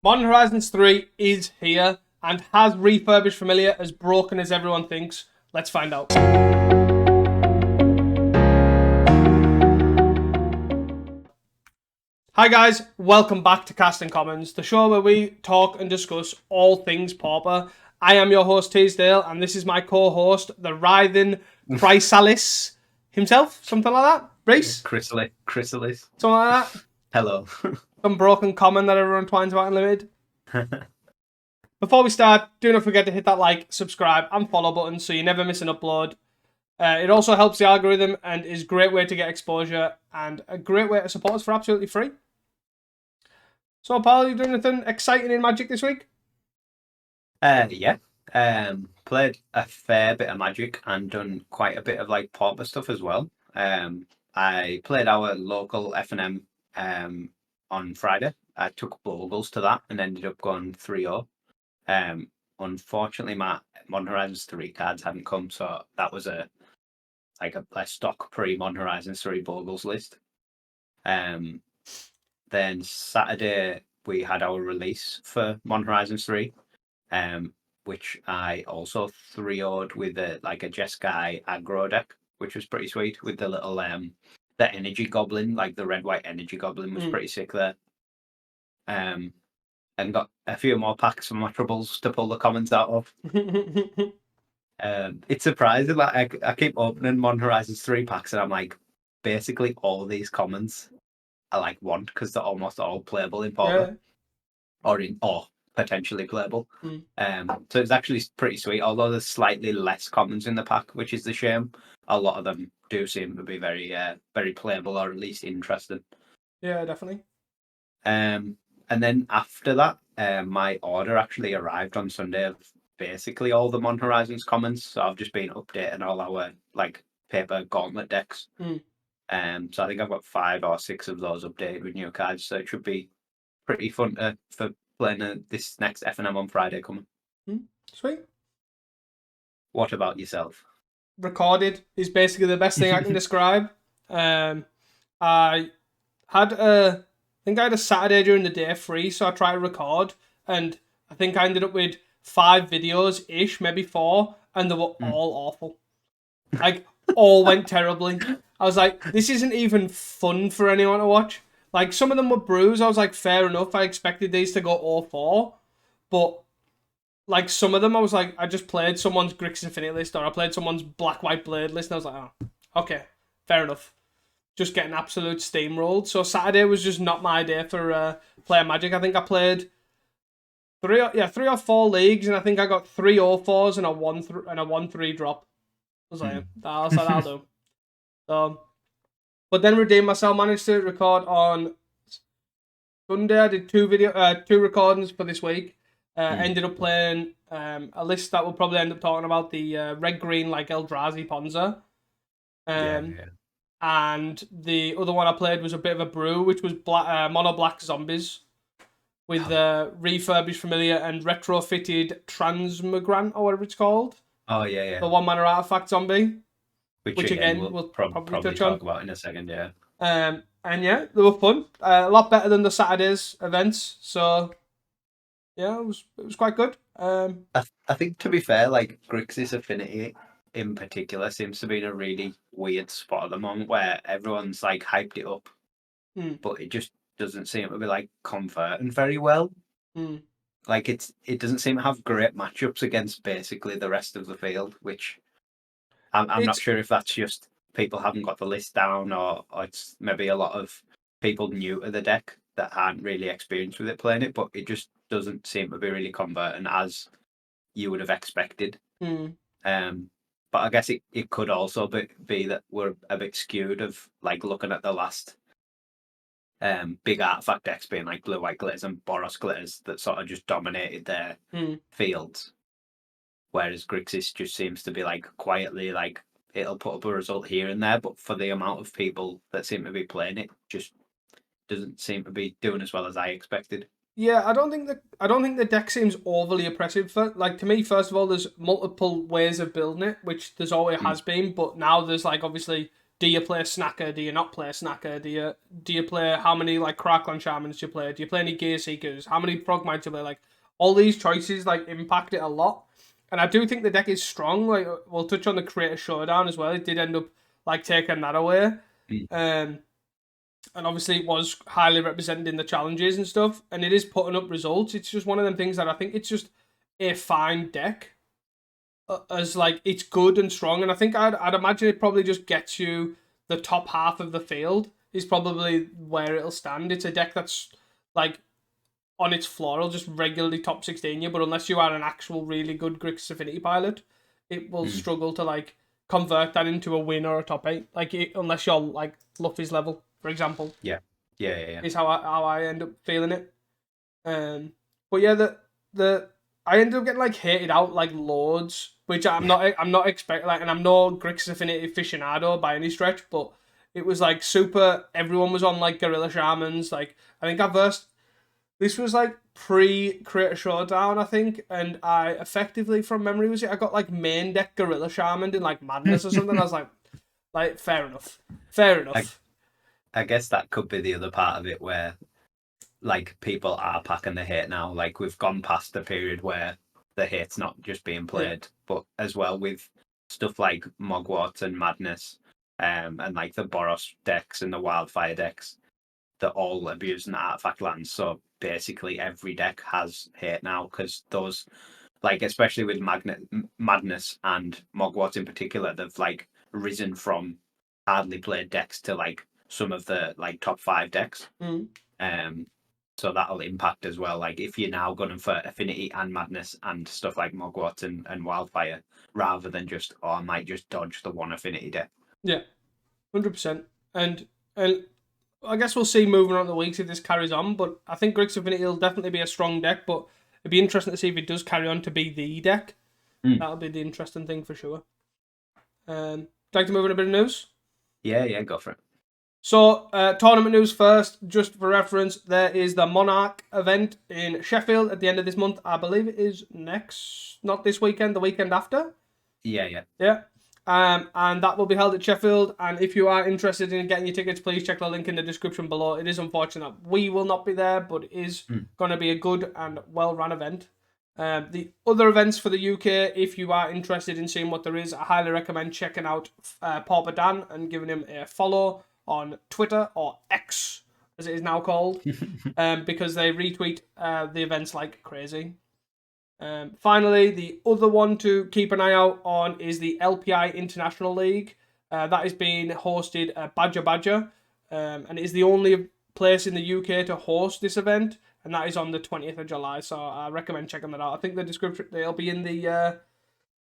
Modern Horizons 3 is here and has refurbished Familiar as broken as everyone thinks. Let's find out. Hi guys, welcome back to Casting Commons, the show where we talk and discuss all things Pauper. I am your host Teasdale, and this is my co-host, the writhing Chrysalis himself, something like that. Reese? Chrysalis. Something like that. Hello. Some broken common that everyone twines about Unlimited. Before we start, do not forget to hit that like, subscribe, and follow button so you never miss an upload. It also helps the algorithm and is a great way to get exposure and a great way to support us for absolutely free. So, pal, you doing anything exciting in Magic this week? Yeah. Played a fair bit of Magic and done quite a bit of like Pauper stuff as well. I played our local F&M on Friday. I took Bogles to that and ended up going 3-0. Unfortunately, my Modern Horizons 3 cards hadn't come, so that was a stock pre-Modern Horizons 3 Bogles list. Then Saturday we had our release for Modern Horizons 3, which I also 3-0'd with a Jeskai aggro deck, which was pretty sweet with the little the energy goblin, like the red-white energy goblin was pretty sick there. And got a few more packs for my troubles to pull the commons out of. It's surprising, like I keep opening Modern Horizons 3 packs and I'm like, basically all these commons I want because they're almost all playable in Pauper, or potentially playable. So it's actually pretty sweet. Although there's slightly less commons in the pack, which is the shame. A lot of them do seem to be very, very playable, or at least interesting. Yeah, definitely. And then after that, my order actually arrived on Sunday of basically all the Modern Horizons commons. So I've just been updating all our paper gauntlet decks. So I think I've got 5 or 6 of those updated with new cards. So it should be pretty fun for playing this next F&M on Friday coming. Sweet. What about yourself? Recorded is basically the best thing I can describe. I had I think I had a Saturday during the day free, so I tried to record, and I think I ended up with 5 videos-ish, maybe 4, and they were all awful. Like, all went terribly. I was like, this isn't even fun for anyone to watch. Like, some of them were brews. I was like, fair enough. I expected these to go 0-4. But, like, some of them, I was like, I just played someone's Grixis Infinite list, or I played someone's Black-White Blade list, and I was like, oh, okay, fair enough. Just getting absolute steamrolled. So Saturday was just not my day for playing Magic. I think I played 3 or 4 leagues, and I think I got 3 0-4s and a 1-3 drop. I was like, that'll do. But then redeemed myself. Managed to record on Sunday. I did 2 recordings for this week. Ended up playing a list that we'll probably end up talking about, the red-green Eldrazi Ponza. And the other one I played was a bit of a brew, which was mono black zombies with refurbished Familiar and retrofitted Transmigrant, or whatever it's called. Oh yeah. The 1-mana artifact zombie. Which again we'll probably touch talk on about in a second, yeah. And yeah, they were fun. A lot better than the Saturday's events. So yeah, it was quite good. I think, to be fair, Grixis Affinity in particular seems to be in a really weird spot at the moment where everyone's hyped it up, but it just doesn't seem to be converting very well. It doesn't seem to have great matchups against basically the rest of the field, which I'm not sure if that's just people haven't got the list down, or it's maybe a lot of people new to the deck that aren't really experienced with it playing it, but it just doesn't seem to be really converting as you would have expected. But I guess it could also be that we're a bit skewed of looking at the last big artifact decks being Blue-White Glitters and Boros Glitters that sort of just dominated their fields. Whereas Grixis just seems to be quietly it'll put up a result here and there, but for the amount of people that seem to be playing it, just doesn't seem to be doing as well as I expected. Yeah, I don't think the deck seems overly oppressive. To me, first of all, there's multiple ways of building it, which there's always has been, but now there's obviously do you play Snacker? Do you not play Snacker? Do you play how many like Crackland Shamans do you play? Do you play any Gear Seekers? How many Progmites do you play? Like all these choices like impact it a lot. And I do think the deck is strong. Like we'll touch on the Creator Showdown as well. It did end up like taking that away. And obviously it was highly represented in the challenges and stuff. And it is putting up results. It's just one of them things that I think it's just a fine deck. As like it's good and strong, and I think I'd imagine it probably just gets you the top half of the field is probably where it'll stand. It's a deck that's like on its floor, it'll just regularly top 16 you, but unless you are an actual really good Grixis Affinity pilot, it will struggle to like convert that into a win or a top 8. Like unless you're like Luffy's level, for example. Yeah. Is how I end up feeling it. But yeah, the I ended up getting like hated out like loads, which I'm not expecting. Like, and I'm no Grixis Affinity aficionado by any stretch, but it was like super. Everyone was on like Gorilla Shamans. Like I think I versed. This was like pre-Creator Showdown, I think, and I effectively, from memory, I got like main deck Gorilla Shaman in like Madness or something. I was like fair enough. I guess that could be the other part of it where like people are packing the hate now. Like we've gone past the period where the hate's not just being played, but as well with stuff like Mogwart and Madness, and like the Boros decks and the Wildfire decks, they're all abusing the artifact lands. So basically every deck has hate now because those, like especially with Madness and Mogwart in particular, they've like risen from hardly played decks to like some of the like top 5 decks. So that'll impact as well. Like if you're now going for Affinity and Madness and stuff like Mogwart and Wildfire, rather than just, I might just dodge the one Affinity deck. Yeah, 100%. And I guess we'll see moving on the weeks if this carries on. But I think Grixis Affinity will definitely be a strong deck. But it'd be interesting to see if it does carry on to be the deck. That'll be the interesting thing for sure. Would you like to move on a bit of news? Yeah, go for it. So, tournament news first, just for reference, there is the Monarch event in Sheffield at the end of this month. I believe it is not this weekend, the weekend after. Yeah. And that will be held at Sheffield. And if you are interested in getting your tickets, please check the link in the description below. It is unfortunate that we will not be there, but it is going to be a good and well-run event. The other events for the UK, if you are interested in seeing what there is, I highly recommend checking out Pauper Dan and giving him a follow on Twitter, or X as it is now called, because they retweet the events like crazy. Finally, the other one to keep an eye out on is the LPI International League. That is being hosted at Badger, and it is the only place in the UK to host this event, and that is on the 20th of July, so I recommend checking that out. I think the description, they'll be in the...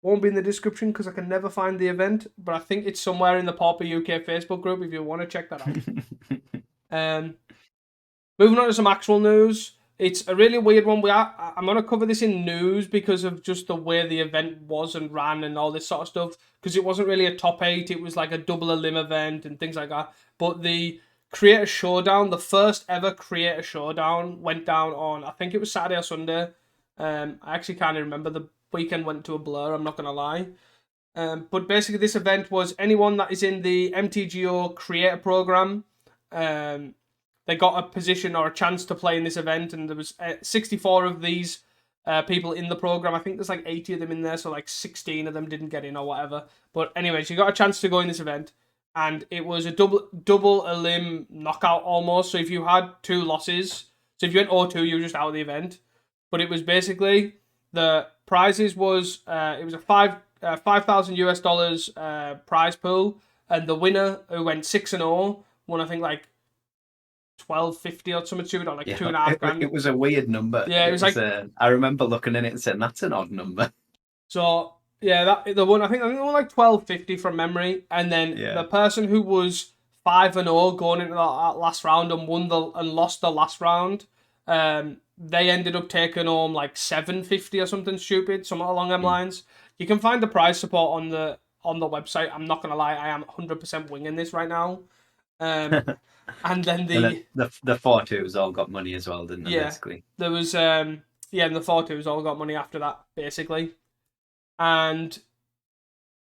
won't be in the description because I can never find the event, but I think it's somewhere in the Pauper UK Facebook group if you want to check that out. Moving on to some actual news. It's a really weird one. I'm going to cover this in news because of just the way the event was and ran and all this sort of stuff, because it wasn't really a top 8. It was like a double elim event and things like that. But the Creator Showdown, the first ever Creator Showdown, went down on, I think it was Saturday or Sunday. I actually can't remember. The weekend went to a blur, I'm not going to lie. But basically this event was anyone that is in the MTGO Creator Program, they got a position or a chance to play in this event, and there was 64 of these people in the program. I think there's like 80 of them in there, so like 16 of them didn't get in or whatever. But anyways, you got a chance to go in this event, and it was a double elim knockout almost. So if you had 2 losses, so if you went 0-2, you were just out of the event. But it was basically... The prizes was it was a $5,000 prize pool, and the winner, who went 6-0, won I think like $1,250 or something stupid, or like $2,500. It was a weird number. Yeah, it was like I remember looking at it and saying that's an odd number. So yeah, the one I think they won like $1,250 from memory, and then the person who was 5-0 going into that last round and lost the last round. They ended up taking home like $750 or something stupid, something along them lines. You can find the prize support on the website. I'm not gonna lie, I am 100% winging this right now. And then the 4-2s all got money as well, didn't they? Yeah, basically. There was and the 4-2s all got money after that, basically. And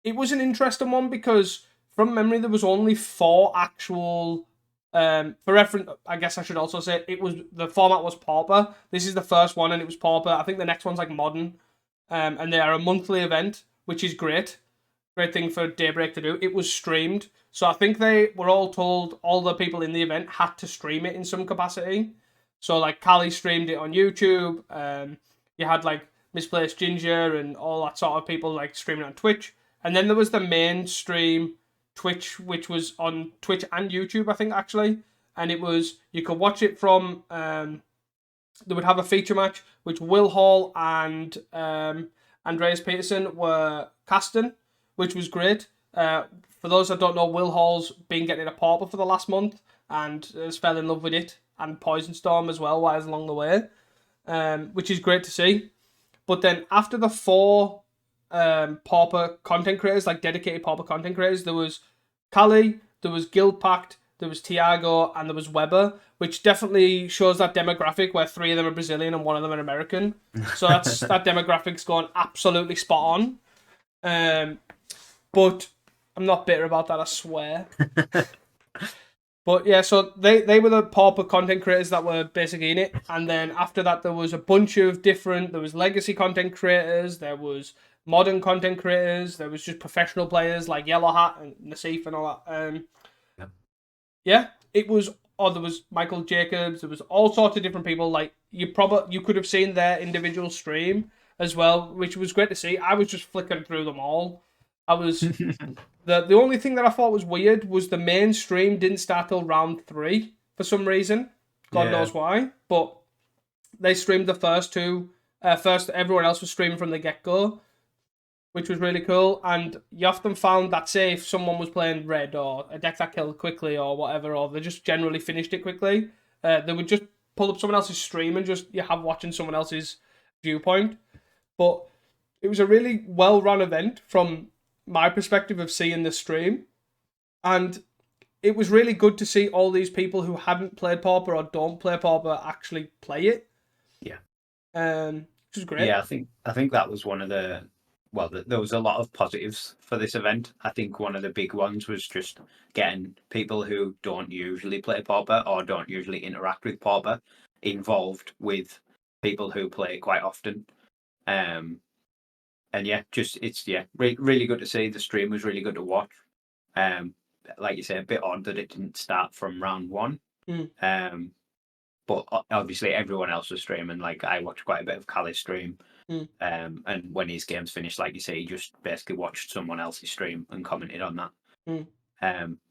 it was an interesting one because from memory, there was only 4 actual. For reference, I guess I should also say the format was Pauper. This is the first one, and it was Pauper. I think the next one's like Modern, and they are a monthly event, which is great. Great thing for Daybreak to do. It was streamed, so I think they were all told all the people in the event had to stream it in some capacity. So like Kali streamed it on YouTube. You had like Misplaced Ginger and all that sort of people like streaming on Twitch. And then there was the mainstream Twitch, which was on Twitch and YouTube, I think, actually. And it was, you could watch it from, they would have a feature match, which Will Hall and Andreas Peterson were casting, which was great. For those that don't know, Will Hall's been getting a Pauper for the last month and has fell in love with it, and Poison Storm as well, while along the way, which is great to see. But then after the 4 Pauper content creators, like dedicated Pauper content creators, there was Kali, there was Guild Pact, there was Tiago, and there was Weber, which definitely shows that demographic where 3 of them are Brazilian and 1 of them are American. So that demographic's gone absolutely spot on. But I'm not bitter about that, I swear. But yeah, so they were the Pauper content creators that were basically in it. And then after that, there was a bunch of different, there was legacy content creators, there was modern content creators, there was just professional players like Yellow Hat and Nassif and all that. Yeah, it was, there was Michael Jacobs, there was all sorts of different people. Like, you could have seen their individual stream as well, which was great to see. I was just flicking through them all. I was the only thing that I thought was weird was the main stream didn't start till round 3 for some reason. God knows why. But they streamed the first 2. First, everyone else was streaming from the get-go, which was really cool. And you often found that, say, if someone was playing red or a deck that killed quickly or whatever, or they just generally finished it quickly, they would just pull up someone else's stream and just you have watching someone else's viewpoint. But it was a really well-run event from my perspective of seeing the stream, and it was really good to see all these people who hadn't played Pauper or don't play Pauper actually play it. Yeah, which was great. Yeah, I think that was one of the there was a lot of positives for this event. I think one of the big ones was just getting people who don't usually play Pauper or don't usually interact with Pauper involved with people who play quite often. And yeah, really good to see. The stream was really good to watch. Like you say, a bit odd that it didn't start from round 1. But obviously everyone else was streaming. Like, I watched quite a bit of Kali's stream. And when his games finished, like you say, he just basically watched someone else's stream and commented on that.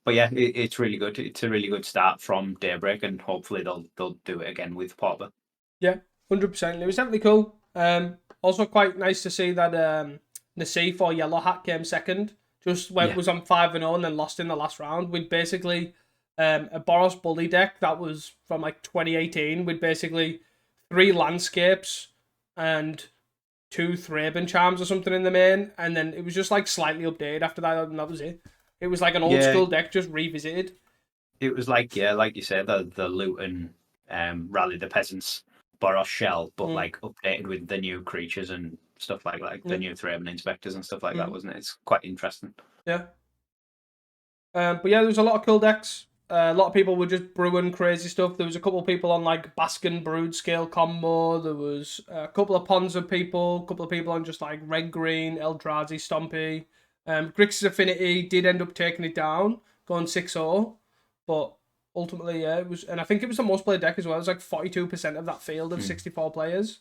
But yeah, it's really good. It's a really good start from Daybreak, and hopefully they'll do it again with Pauper. Yeah, 100%. It was definitely cool. Also quite nice to see that Nassif or Yellow Hat came second. Just was on 5-0 and then lost in the last round with basically a Boros Bully deck that was from like 2018 with basically 3 landscapes and 2 Thraben charms or something in the main, and then it was just like slightly updated after that, and that was it. It was like an old school deck just revisited. It was like like you said, the loot and Rally the Peasants Boros shell, but like updated with the new creatures and stuff like the new Thraben Inspectors and stuff like that, wasn't it? It's quite interesting. Yeah. But yeah, there was a lot of cool decks. A lot of people were just brewing crazy stuff. There was a couple of people on like Baskin Brood scale combo. There was a couple of Ponza people, a couple of people on just like Red Green, Eldrazi, Stompy. Grixis Affinity did end up taking it down, going 6-0. But ultimately, yeah, it was, and I think it was the most played deck as well. It was like 42% of that field of 64 players.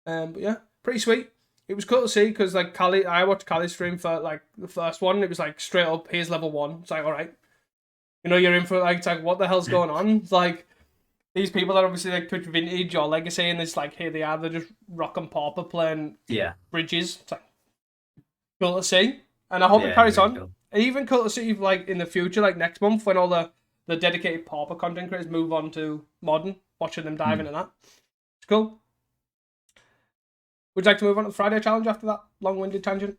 But yeah, pretty sweet. It was cool to see because like Kali, I watched Kali's stream for like the first one. It was like straight up, here's level 1. It's like, all right, you know, you're in for like, it's like, what the hell's going on? It's like these people that obviously like Twitch Vintage or Legacy, and it's like, here they are, they're just rocking Pauper playing bridges. It's like cool to see, and I hope it carries on. Cool. And even cool to see like in the future, like next month when all the dedicated Pauper content creators move on to Modern, watching them dive into that. It's cool. Would you like to move on to the Friday challenge after that long-winded tangent?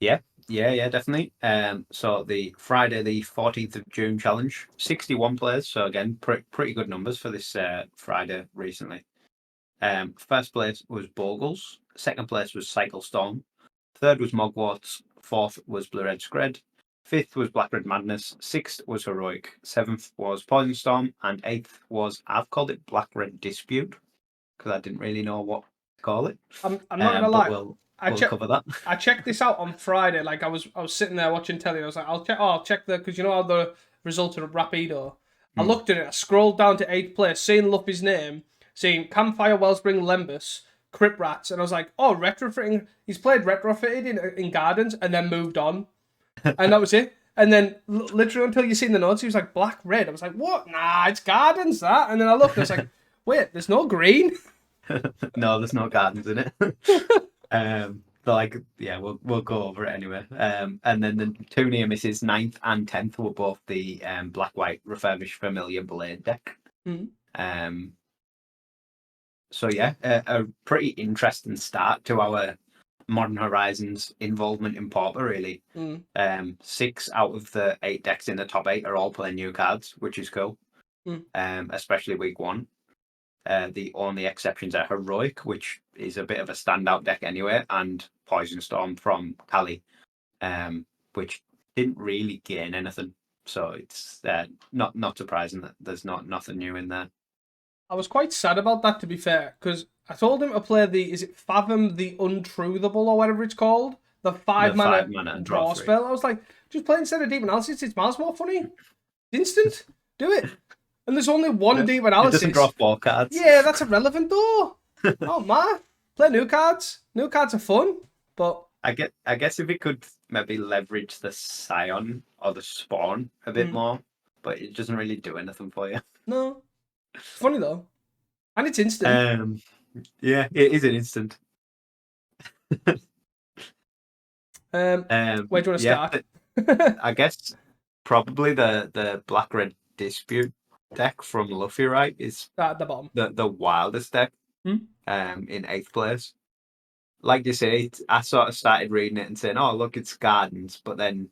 Yeah, definitely. So the Friday, the 14th of June challenge, 61 players. So again, pretty good numbers for this Friday recently. First place was Bogles. Second place was Cycle Storm. Third was Mogwarts. Fourth was Blue Red Scred. 5th was Black Red Madness, 6th was Heroic, 7th was Poison Storm, and 8th was, I've called it Black Red Dispute because I didn't really know what to call it. I'm not gonna lie. We'll cover that. I checked this out on Friday. Like I was sitting there watching telly. And I was like, I'll check because you know how the results are Rapido. I looked at it. I scrolled down to 8th place, seeing Luffy's name, seeing Campfire, Wellspring, Lembus, Crip Rats, and I was like, oh, retrofitting. He's played retrofitted in Gardens and then moved on, and that was it. And then literally until you seen the notes, he was like Black Red. I was like, what? Nah, it's Gardens that. And then I looked. And I was like, wait, there's no green. No, there's no Gardens in it. We'll go over it anyway. And then the 2 near misses, 9th and 10th, were both the black-white refurbished familiar blade deck. So yeah, a pretty interesting start to our Modern Horizons involvement in Pauper, really. 6 out of the 8 decks in the top 8 are all playing new cards, which is cool. Especially week 1. The only exceptions are Heroic, which is a bit of a standout deck anyway, and Poison Storm from Kali, which didn't really gain anything. So it's not surprising that there's nothing new in there. I was quite sad about that, to be fair, because I told him to play is it Fathom the Untruthable or whatever it's called? The 5 mana draw spell. I was like, just play instead of Deep Analysis, it's miles more funny. Instant. Do it. And there's only one Deep Analysis. It doesn't draw 4 cards. Yeah, that's irrelevant though. Oh man. Play new cards. New cards are fun, but I guess if it could maybe leverage the Scion or the Spawn a bit more, but it doesn't really do anything for you. No. It's funny though. And it's instant. Yeah, it is an instant. Where do you want to start? I guess probably the Black Red Dispute deck from Luffy, right? Is at the bottom. The wildest deck. In 8th place. Like you say, I sort of started reading it and saying, oh look, it's Gardens, but then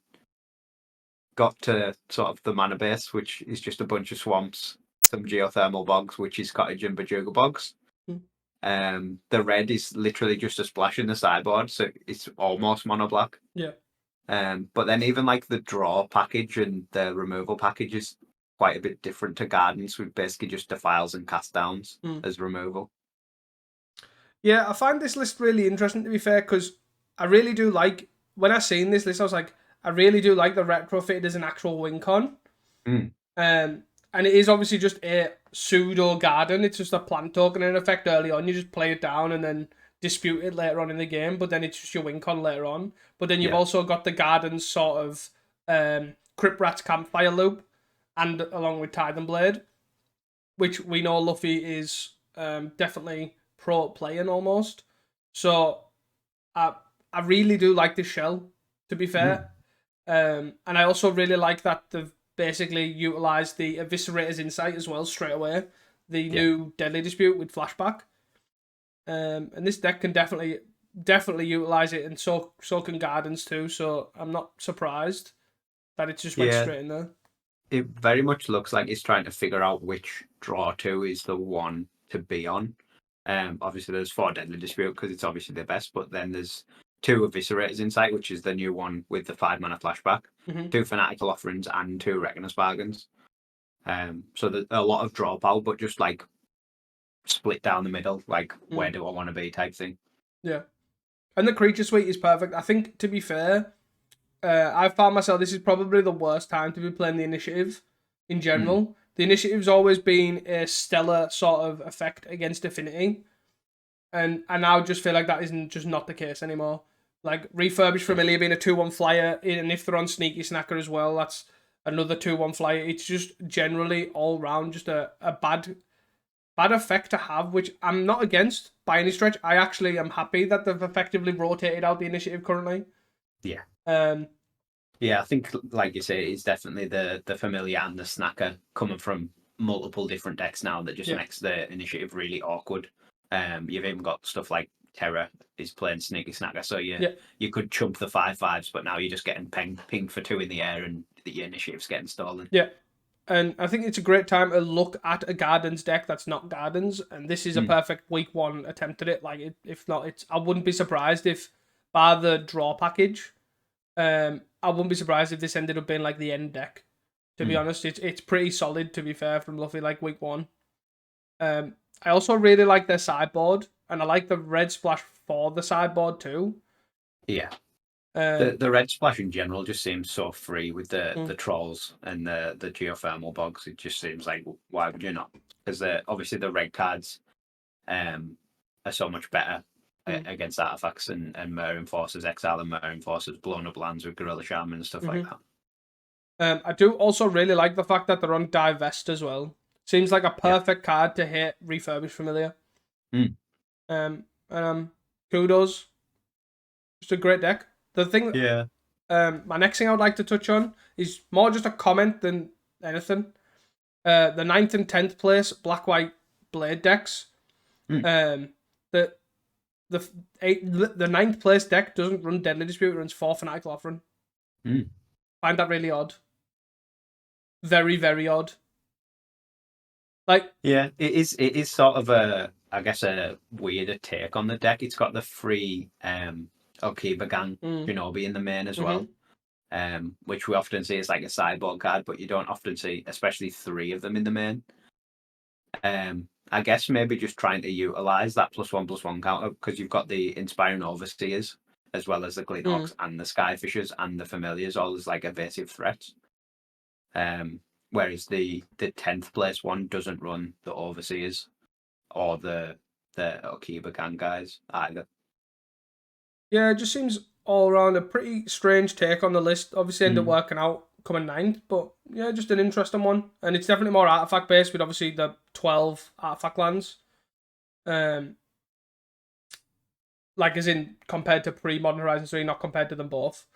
got to sort of the mana base, which is just a bunch of swamps, some geothermal bogs, which is Cottage and Bajuga bogs. The red is literally just a splash in the sideboard, so it's almost mono black. Yeah. But then even like the draw package and the removal package is quite a bit different to Gardens, with basically just defiles and cast downs as removal. Yeah, I find this list really interesting, to be fair, because I really do like, when I seen this list, I was like, I really do like the retrofitted as an actual win con. And it is obviously just a pseudo garden. It's just a plant token in effect early on. You just play it down and then dispute it later on in the game, but then it's just your win con later on. But then you've also got the garden sort of Crip Rat's Campfire loop, and along with Tide and Blade, which we know Luffy is definitely pro playing almost. So I really do like this shell, to be fair. And I also really like that they've basically utilised the Eviscerator's Insight as well straight away. The new Deadly Dispute with flashback. And this deck can definitely utilise it, and so can Gardens too, so I'm not surprised that it just went straight in there. It very much looks like it's trying to figure out which draw 2 is the one to be on. Obviously there's 4 Deadly Dispute because it's obviously the best, but then there's 2 Eviscerator's Insight, which is the new one with the 5 mana flashback, 2 Fanatical Offerings, and 2 Reckoner's Bargains. So there's a lot of draw power, but just like split down the middle, like where do I want to be type thing. Yeah. And the creature suite is perfect. I think, to be fair, I've found myself, this is probably the worst time to be playing the initiative in general. The initiative's always been a stellar sort of effect against Affinity. And I now just feel like that isn't just not the case anymore. Like, Refurbished Familiar being a 2-1 flyer, and if they're on Sneaky Snacker as well, that's another 2-1 flyer. It's just generally all round just a bad effect to have, which I'm not against by any stretch. I actually am happy that they've effectively rotated out the initiative currently. Yeah. I think, like you say, it's definitely the Familiar and the Snacker coming from multiple different decks now that just makes the initiative really awkward. You've even got stuff like Terra is playing Sneaky Snacker, so you could chump the 5/5s, but now you're just getting pinged for 2 in the air and the initiative's getting stolen. Yeah. And I think it's a great time to look at a Gardens deck that's not Gardens, and this is a perfect week 1 attempt at it. Like, if not, I wouldn't be surprised if, by the draw package, I wouldn't be surprised if this ended up being like the end deck. To be honest, it's pretty solid. To be fair, from Luffy like week 1. I also really like their sideboard, and I like the red splash for the sideboard too. Yeah. The red splash in general just seems so free with the trolls and the geothermal bogs. It just seems like, why would you not? Because obviously the red cards are so much better against artifacts and mirror enforcers, exile and mirror enforcers, blown up lands with gorilla shaman and stuff like that. I do also really like the fact that they're on divest as well. Seems like a perfect card to hit refurbished familiar. Kudos. Just a great deck. The thing, my next thing I would like to touch on is more just a comment than anything. The 9th and 10th place black white blade decks. The 9th place deck doesn't run Deadly Dispute; it runs 4 Fanatical Offering. Find that really odd. Very, very odd. Like, yeah, it is sort of a weirder take on the deck. It's got the free Okiba Gang Shinobi in the main as well, which we often see as like a sideboard card, but you don't often see, especially 3 of them in the main. I guess maybe just trying to utilize that +1/+1 counter, because you've got the Inspiring Overseers as well as the Gleenhawks and the Skyfishers and the Familiars all as like evasive threats. Whereas the 10th place one doesn't run the Overseers or the Okiba Gang guys either. Yeah, it just seems all around a pretty strange take on the list. Obviously ended up working out coming 9th, but yeah, just an interesting one. And it's definitely more artifact based with obviously the 12 artifact lands. Like as in compared to pre-Modern Horizons 3, not compared to them both.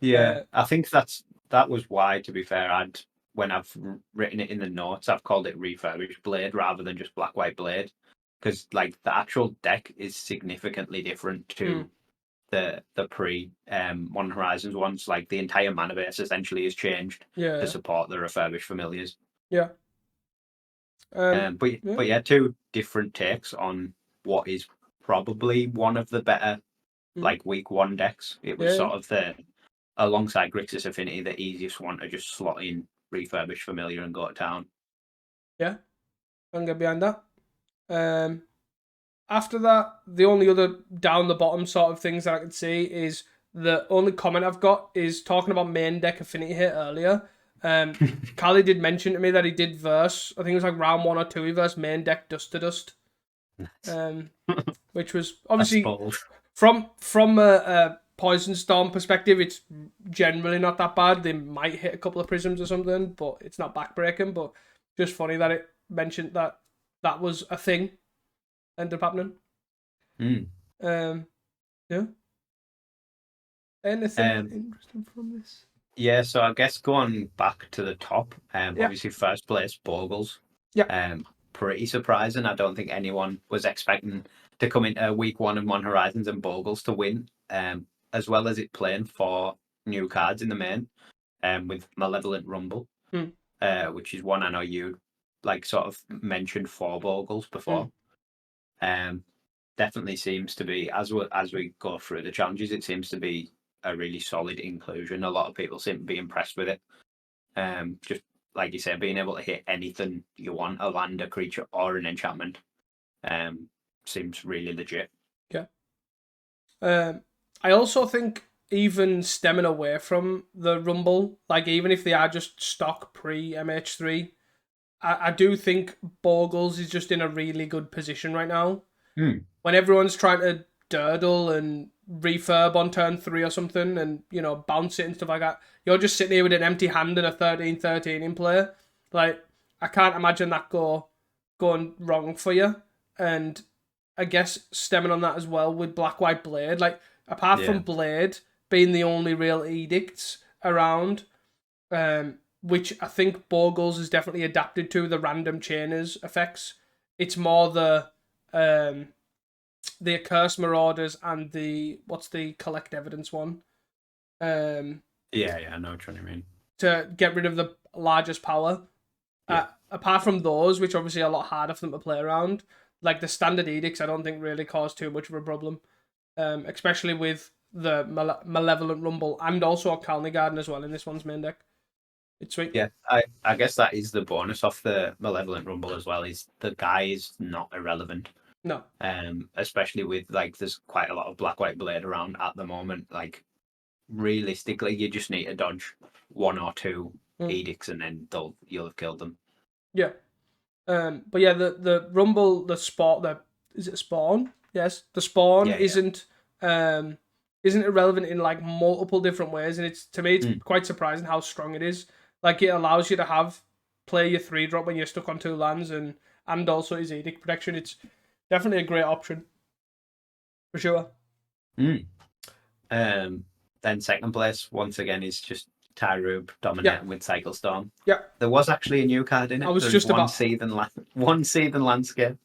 Yeah, I think that was why, to be fair, when I've written it in the notes, I've called it Refurbished Blade rather than just Black White Blade, because like the actual deck is significantly different to the pre Modern Horizons ones. Like the entire mana base essentially has changed to support the refurbished familiars. Yeah. But yeah, 2 different takes on what is probably one of the better like week 1 decks. It was sort of alongside Grixis Affinity, the easiest one to just slot in refurbished familiar and go to town. Yeah, I can get behind that. After that, the only other down the bottom sort of things that I can see is the only comment I've got is talking about main deck Affinity hit earlier. Kali did mention to me that he did verse, I think it was like round 1 or 2, he versed main deck Dust to Dust. Which was obviously from a Poison Storm perspective, it's generally not that bad. They might hit a couple of prisms or something, but it's not backbreaking. But just funny that it mentioned that was a thing ended up happening. Yeah. Anything interesting from this? Yeah, so I guess going back to the top, obviously first place Bogles. Yeah. Pretty surprising. I don't think anyone was expecting to come into week 1 of Mon Horizons and Bogles to win, as well as it playing 4 new cards in the main, with Malevolent Rumble, which is one I know you like sort of mentioned for Bogles before. Definitely seems to be, as we go through the challenges, it seems to be a really solid inclusion. A lot of people seem to be impressed with it. Just like you said, being able to hit anything you want, a land, a creature, or an enchantment, seems really legit. Yeah. I also think even stemming away from the Rumble, like even if they are just stock pre MH3, I do think Bogles is just in a really good position right now. When everyone's trying to durdle and refurb on turn 3 or something and, bounce it and stuff like that, you're just sitting here with an empty hand and a 13/13 in play. Like, I can't imagine that going wrong for you. And I guess stemming on that as well with Black White Blade, like, apart from Blade being the only real edicts around, which I think Bogles is definitely adapted to, the random chainers effects. It's more the Accursed Marauders and what's the Collect Evidence one? I know what you mean. To get rid of the largest power. Apart from those, which are obviously a lot harder for them to play around, like the standard edicts, I don't think really cause too much of a problem. Especially with the Malevolent Rumble and also a Kalni Garden as well in this one's main deck. It's sweet. Yeah, I guess that is the bonus of the Malevolent Rumble as well, is the guy is not irrelevant. No. Especially with, like, there's quite a lot of Black-White Blade around at the moment. Like, realistically, you just need to dodge one or two edicts and then you'll have killed them. Yeah. But yeah, the Rumble, is it Spawn? Yes. The Spawn isn't irrelevant in like multiple different ways, and to me it's quite surprising how strong it is. Like, it allows you to play your 3-drop when you're stuck on 2 lands, and also his edict protection. It's definitely a great option. For sure. Then second place, once again, is just Tyrube dominating with Cycle Storm. Yeah. There was actually a new card in it. I was just about... One Seething Landscape.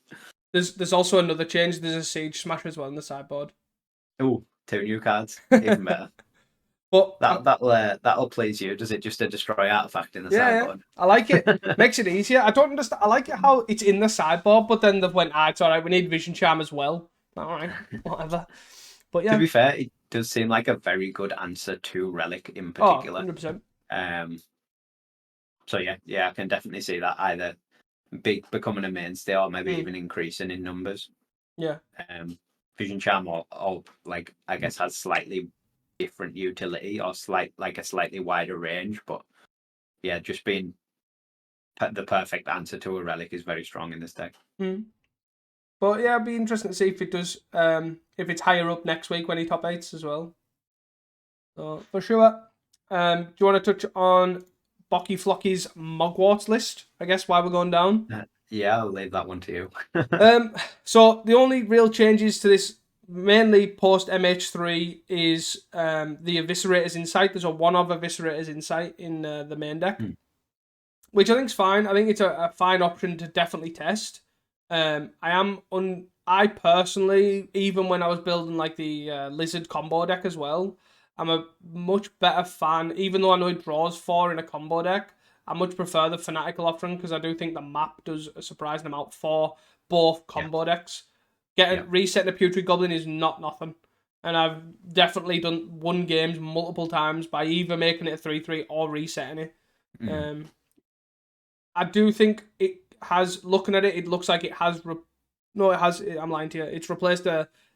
There's also another change. There's a Siege Smasher as well in the sideboard. Oh, 2 new cards. Even better. But that'll please you. Does it just a destroy artifact in the sideboard? Yeah. I like it. Makes it easier. I don't understand. I like it how it's in the sideboard, but then they've went, it's all right. We need Vision Charm as well. All right, whatever. But yeah. To be fair, it does seem like a very good answer to Relic in particular. 100%. So yeah, I can definitely see that either becoming a mainstay or maybe even increasing in numbers. Yeah. Vision Charm or like, I guess, has slightly different utility or a slightly wider range, but yeah, just being the perfect answer to a Relic is very strong in this deck. But yeah, it'd be interesting to see if it does, if it's higher up next week when he top 8s as well. So for sure. Do you want to touch on Bocky Flocky's Mogwarts list? I guess why we're going down. Yeah, I'll leave that one to you. So the only real changes to this, mainly post MH3, is the Eviscerator's Insight. There's a one-of Eviscerator's Insight in the main deck, which I think is fine. I think it's a fine option to definitely test. I personally, even when I was building like the Lizard combo deck as well, I'm a much better fan, even though I know it draws 4 in a combo deck, I much prefer the Fanatical option because I do think the map does a surprising amount for both combo decks. Resetting a Putrid Goblin is not nothing. And I've definitely won games multiple times by either making it a 3-3 or resetting it. I do think it has, looking at it, it looks like it has... I'm lying to you. It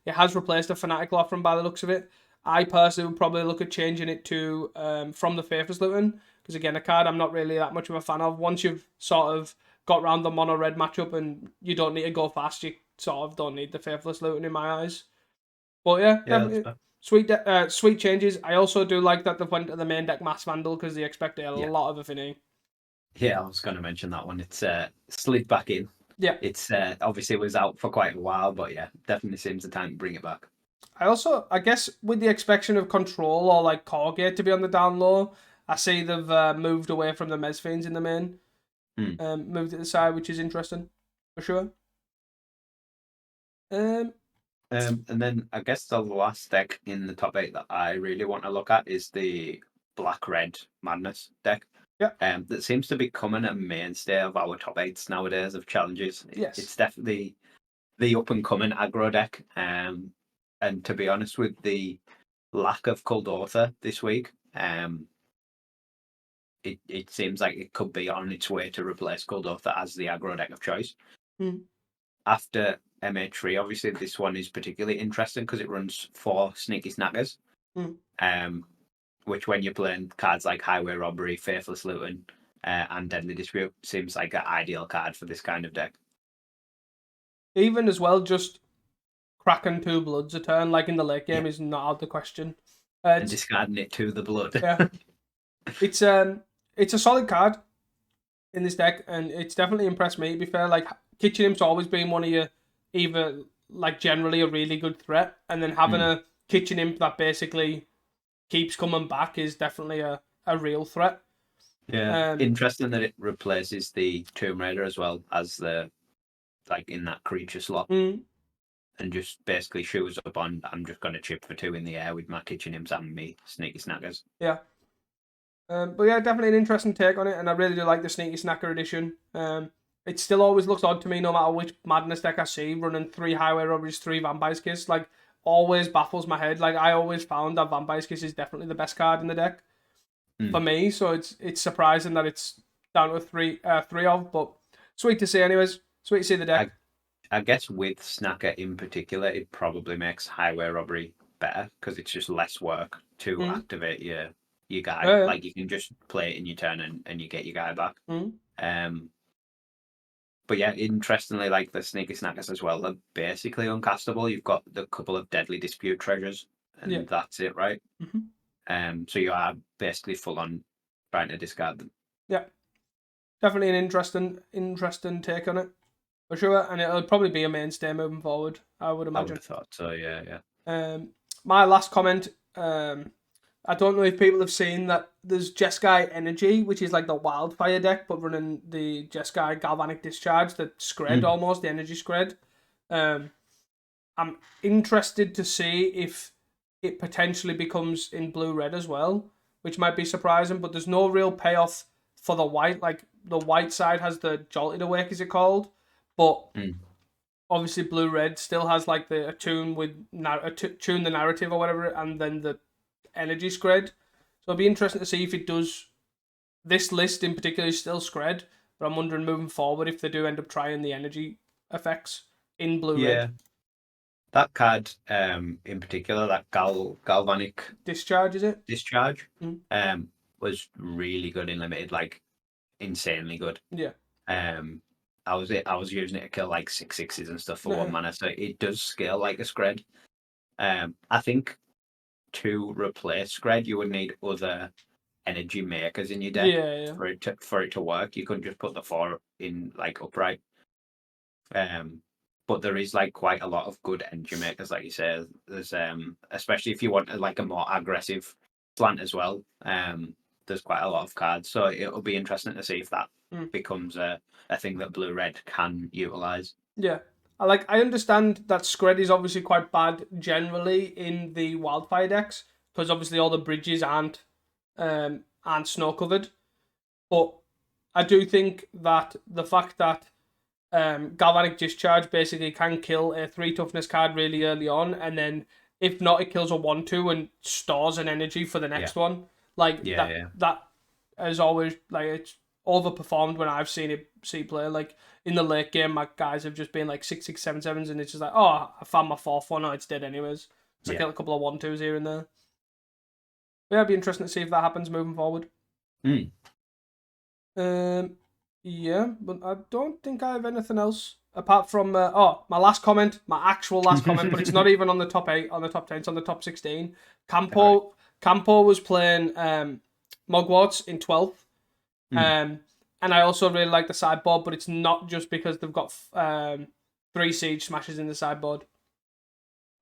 has replaced a Fanatical offering by the looks of it. I personally would probably look at changing it to From the Faithless Luton, because again, a card I'm not really that much of a fan of. Once you've sort of got around the mono red matchup and you don't need to go fast, you sort of don't need the Faithless Luton in my eyes. But yeah, definitely sweet changes. I also do like that they've went to the main deck Mass Vandal because they expected a lot of affinity. Yeah, I was going to mention that one. It's slid back in. Yeah. It's obviously was out for quite a while, but yeah, definitely seems the time to bring it back. I guess with the expectation of Control or like Corgate to be on the down low, I see they've moved away from the Mesfiends in the main. Moved to the side, which is interesting, for sure. And then I guess the last deck in the top 8 that I really want to look at is the Black-Red Madness deck. Yeah. That seems to be becoming a mainstay of our top 8s nowadays of challenges. Yes. It's definitely the up-and-coming aggro deck. And to be honest, with the lack of Kuldotha this week, it seems like it could be on its way to replace Kuldotha as the aggro deck of choice. After MH3, obviously, this one is particularly interesting because it runs 4 Sneaky Snackers, which when you're playing cards like Highway Robbery, Faithless Luton, and Deadly Dispute, seems like an ideal card for this kind of deck. Even as well, just cracking 2 bloods a turn, like in the late game, is not out of the question. And discarding it to the blood. Yeah. It's a solid card in this deck, and it's definitely impressed me, to be fair. Like, Kitchen Imp's always been one of your, either, like, generally a really good threat, and then having a Kitchen Imp that basically keeps coming back is definitely a real threat. Yeah, interesting that it replaces the Tomb Raider as well as the, like, in that creature slot. And just basically shows up on, I'm just going to chip for 2 in the air with my Kitchen Imps and me Sneaky Snackers. Yeah. But yeah, definitely an interesting take on it, and I really do like the Sneaky Snacker edition. It still always looks odd to me, no matter which Madness deck I see, running 3 Highway Robberies, 3 Vampire's Kiss. Like, always baffles my head. Like, I always found that Vampire's Kiss is definitely the best card in the deck for me. So it's surprising that it's down to three of, but sweet to see anyways. Sweet to see the deck. I guess with Snacker in particular, it probably makes Highway Robbery better because it's just less work to activate your guy. Yeah. Like, you can just play it in your turn and you get your guy back. But yeah, interestingly, like the Sneaky Snackers as well, they're basically uncastable. You've got the couple of Deadly Dispute treasures, and that's it, right? So you are basically full on trying to discard them. Yeah, definitely an interesting take on it, for sure. And it'll probably be a mainstay moving forward, I would imagine. I would have thought so, yeah. My last comment, I don't know if people have seen that there's Jeskai Energy, which is like the Wildfire deck, but running the Jeskai Galvanic Discharge, the Scred almost, the Energy Scred. I'm interested to see if it potentially becomes in blue-red as well, which might be surprising, but there's no real payoff for the white. Like, the white side has the Jolted Awake, is it called? But obviously blue-red still has like the attune the narrative or whatever, and then the energy Scred. So it'll be interesting to see if it does. This list in particular is still Scred, but I'm wondering moving forward if they do end up trying the energy effects in blue-red. That card, in particular, that Galvanic Discharge, is it? Discharge, was really good in limited, like insanely good. Yeah. I was using it to kill like 6/6s and stuff for 1 mana, so it does scale like a Scred. I think to replace Scred, you would need other energy makers in your deck for it to work. You couldn't just put the 4 in like upright. But there is like quite a lot of good energy makers, like you say. There's especially if you want like a more aggressive slant as well. There's quite a lot of cards, so it'll be interesting to see if that becomes a thing that blue-red can utilize. Yeah, I understand that Scred is obviously quite bad generally in the Wildfire decks because obviously all the bridges aren't snow covered, but I do think that the fact that Galvanic Discharge basically can kill a 3 toughness card really early on, and then if not, it kills a 1/2 and stores an energy for the next one. Like that has always it's overperformed when I've seen it play. Like in the late game, my guys have just been like 6/6, 7/7s, and it's just like, oh, I found my 4th one, oh, it's dead anyways. So I kill a couple of 1/2s here and there. But yeah, it'd be interesting to see if that happens moving forward. Yeah, but I don't think I have anything else apart from my last comment, my actual last comment, but it's not even on the top 8, on the top 10, it's on the top 16. Campo was playing Mogwarts in 12th. And I also really like the sideboard, but it's not just because they've got 3 Siege Smashes in the sideboard.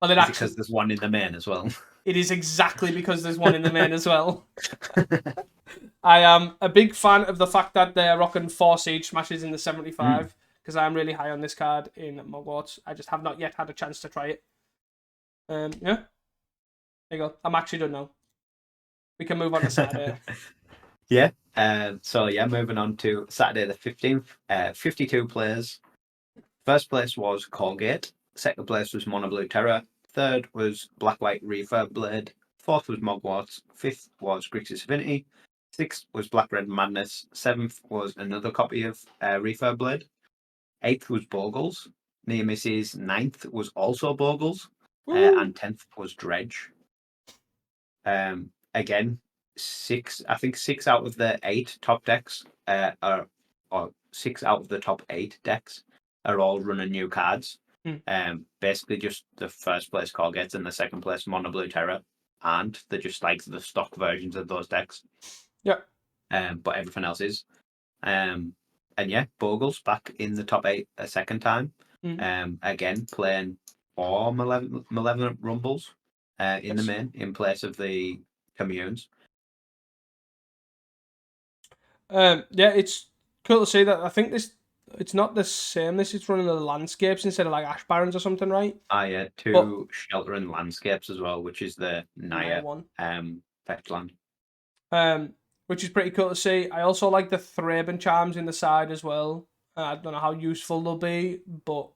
Well, because there's one in the main as well. It is exactly because there's one in the main as well. I am a big fan of the fact that they're rocking 4 Siege Smashes in the 75, because I'm really high on this card in Mogwarts. I just have not yet had a chance to try it. Yeah. There you go. I'm actually done now. We can move on to Saturday. Yeah. Moving on to Saturday the 15th. 52 players. First place was Colgate. Second place was Mono Blue Terror. Third was Black White Refurb Blade. Fourth was Mogwarts. Fifth was Grixis Affinity. Sixth was Black Red Madness. Seventh was another copy of Refurb Blade. Eighth was Bogles. Near misses. Ninth was also Bogles. And 10th was Dredge. Again, 6 out of the 8 top decks or 6 out of the top 8 decks are all running new cards. Basically just the first place Colgate and the second place Mono Blue Terror, and they're just like the stock versions of those decks. Yeah. But everything else is. And yeah, Bogles back in the top 8 a second time. Again, playing 4 Malevolent Rumbles in the main in place of the communes. Yeah, it's cool to see that. I think it's not the same. This is running the landscapes instead of like Ash Barrens or something, right? Yeah, 2 Sheltering Landscapes as well, which is the Naya one. fetch land. Which is pretty cool to see. I also like the Thraben Charms in the side as well. I don't know how useful they'll be, but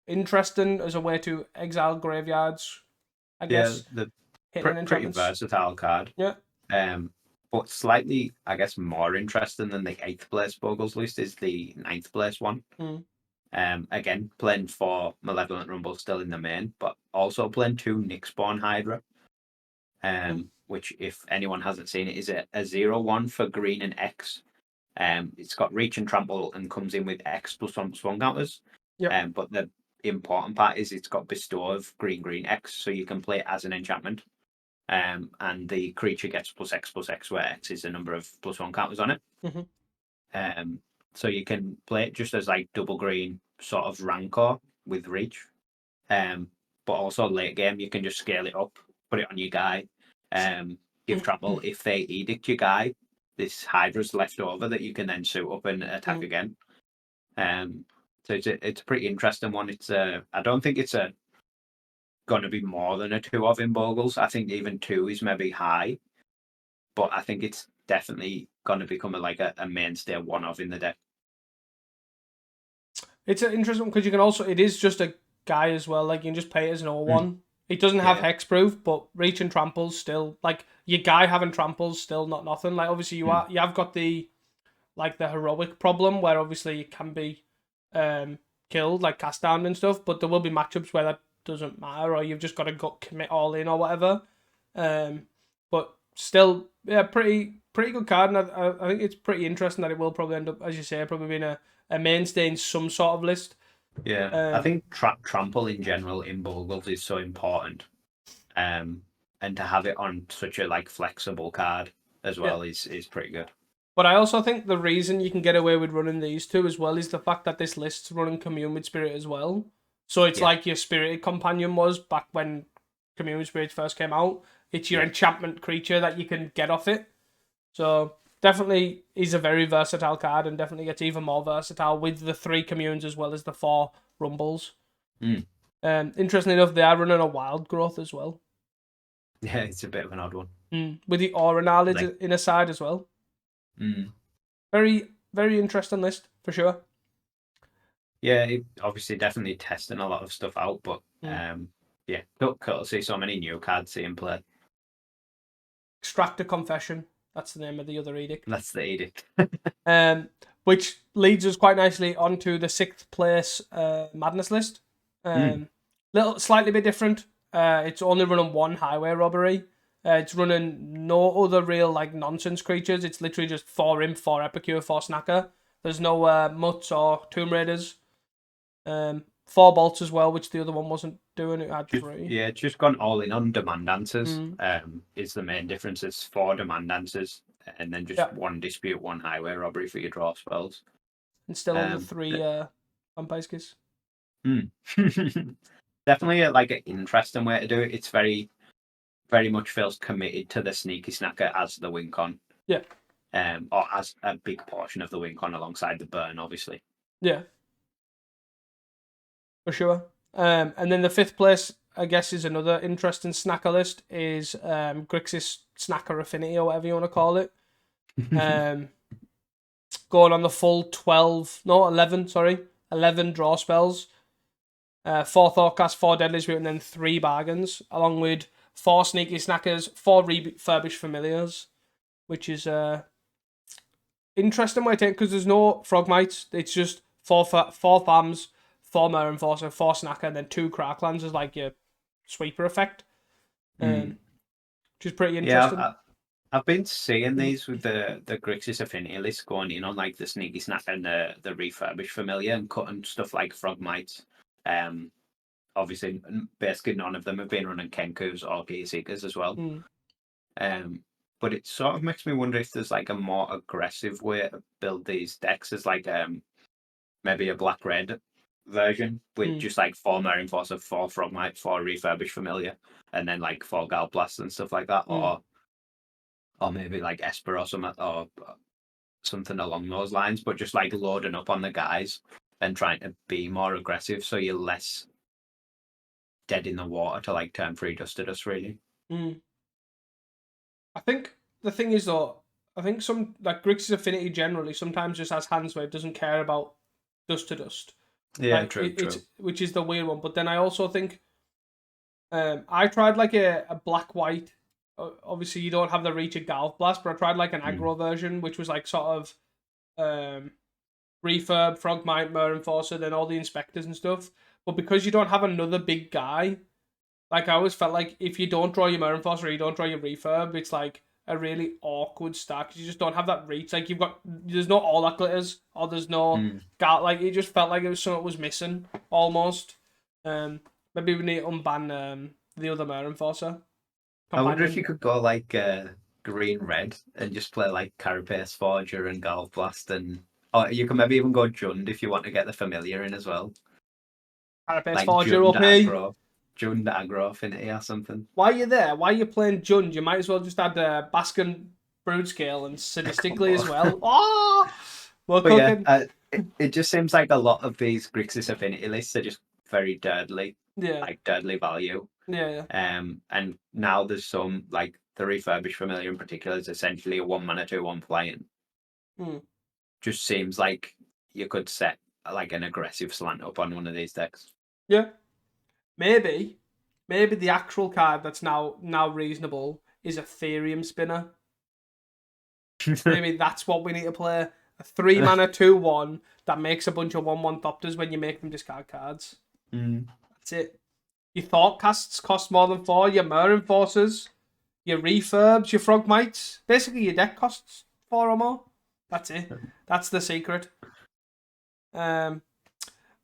interesting as a way to exile graveyards I Yeah, guess. the Hitting pretty enchantments. versatile card. Yeah. But slightly, I guess, more interesting than the 8th place Bogles list is the 9th place one. Again, playing 4 Malevolent Rumble still in the main, but also playing 2 Nyxborn Hydra. Which, if anyone hasn't seen it, is a 0/1 for green and X. It's got reach and trample and comes in with X plus 1 plus 1 counters. But the important part is it's got bestow of green X, so you can play it as an enchantment. And the creature gets +X, where X is the number of +1 counters on it. So you can play it just as like double green sort of Rancor with reach. But also late game you can just scale it up, put it on your guy, give trample. If they edict your guy, this Hydra's left over that you can then suit up and attack again. So it's a pretty interesting one. It's I don't think it's going to be more than a 2 of in Bogles. I think even 2 is maybe high, but I think it's definitely going to become a mainstay 1 of in the deck. It's an interesting one because you can also, it is just a guy as well. Like you can just play it as an 0/1. It doesn't have hexproof, but reach and tramples still, like your guy having tramples still not nothing. Like obviously you have got the heroic problem where obviously it can be killed, like cast down and stuff, but there will be matchups where that doesn't matter, or you've just got to commit all in or whatever. But still, yeah, pretty good card, and I think it's pretty interesting that it will probably end up, as you say, probably being a mainstay in some sort of list. Yeah, I think trample in general in Bogles is so important, and to have it on such a flexible card as well is pretty good. But I also think the reason you can get away with running these two as well is the fact that this list's running Commune with Spirit as well. So it's like your Spirited Companion was back when Commune with Spirit first came out. It's your enchantment creature that you can get off it. So definitely is a very versatile card and definitely gets even more versatile with the 3 Communes as well as the 4 Rumbles. Interestingly enough, they are running a Wild Growth as well. Yeah, it's a bit of an odd one. With the Auronal in a side as well. Very, very interesting list, for sure. Yeah, obviously definitely testing a lot of stuff out, but cool to see so many new cards being played. Extractor Confession, that's the name of the other edict. That's the edict. Which leads us quite nicely onto the 6th place Madness list. Slightly bit different. It's only running 1 highway robbery. It's running no other real nonsense creatures. It's literally just 4 imp, 4 epicure, 4 snacker. There's no mutts or tomb raiders. 4 bolts as well, which the other one wasn't doing. It had 3. Yeah, just gone all in on demand answers. Is the main difference. It's 4 demand answers and then just 1 dispute, 1 highway robbery for your draw spells. And still on the 3 Vampire Kiss. Definitely an interesting way to do it. It's very, very much feels committed to the sneaky snacker as the win con. Yeah. Or as a big portion of the win con alongside the burn, obviously. Yeah. For sure. And then the 5th place, I guess, is another interesting snacker list, is Grixis Snacker Affinity, or whatever you want to call it. Going on the full 11 draw spells. 4 Thoughtcast, 4 Deadly Spirit, and then 3 Bargains, along with 4 Sneaky Snackers, 4 Refurbished Familiars, which is interesting way to take, because there's no Frogmites. It's just 4 Fams, 4 Mer Enforcer, 4 Snacker, and then 2 Cracklands as your sweeper effect. Which is pretty interesting. Yeah, I've been seeing these with the Grixis Affinity list going in on the Sneaky Snacker and the Refurbished Familiar and cutting stuff like Frogmites. Obviously, basically none of them have been running Kenkus or Gear Seekers as well. But it sort of makes me wonder if there's a more aggressive way to build these decks as maybe a black-red version with just 4 Mer Enforcer, 4 Frogmite, 4 Refurbished Familiar, and then 4 Galblast and stuff like that, or maybe Esper or something along those lines, but just loading up on the guys and trying to be more aggressive so you're less dead in the water to turn 3 dust to dust, really. I think the thing is, though, I think some Grixis Affinity generally sometimes just has hands where it doesn't care about dust to dust. Yeah, true. Which is the weird one. But then I also think I tried like a black white. Obviously, you don't have the reach of Galv Blast, but I tried like an Mm. aggro version, which was like sort of refurb, Frogmite, Mer Enforcer, then all the inspectors and stuff. But because you don't have another big guy, like I always felt like if you don't draw your Mer Enforcer or you don't draw your refurb, it's like a really awkward stack. You just don't have that reach. Like there's no all that glitters or there's no Mm. like it just felt like it was something was missing almost. Maybe we need to unban the other Mer Enforcer I wonder if companion. you could go like green red and just play like Carapace Forger and Galv Blast, and or you can maybe even go Jund if you want to get the familiar in as well. Carapace Like Forger Jund OP. aggro, Jund aggro affinity or something. While you're there, while you're playing Jund, you might as well just add Baskin Brood Scale and Come Sadistically as on. well. Oh, we're But yeah, cooking. it just seems like a lot of these Grixis affinity lists are just very dirtly, Yeah, like dirtly value. yeah, yeah. And now there's some like the refurbished familiar in particular is essentially a 1 mana 2/1 flying. Hmm. Just seems like you could set like an aggressive slant up on one of these decks. Yeah. Maybe, maybe the actual card that's now reasonable is Ethereum Spinner. Maybe that's what we need to play. A 3 mana 2/1 that makes a bunch of 1/1 Thopters when you make them discard cards. Mm. That's it. Your Thought Casts cost more than 4. Your Mer Enforcers, your Refurbs, your Frogmites. Basically, your deck costs 4 or more. That's it. That's the secret. Um,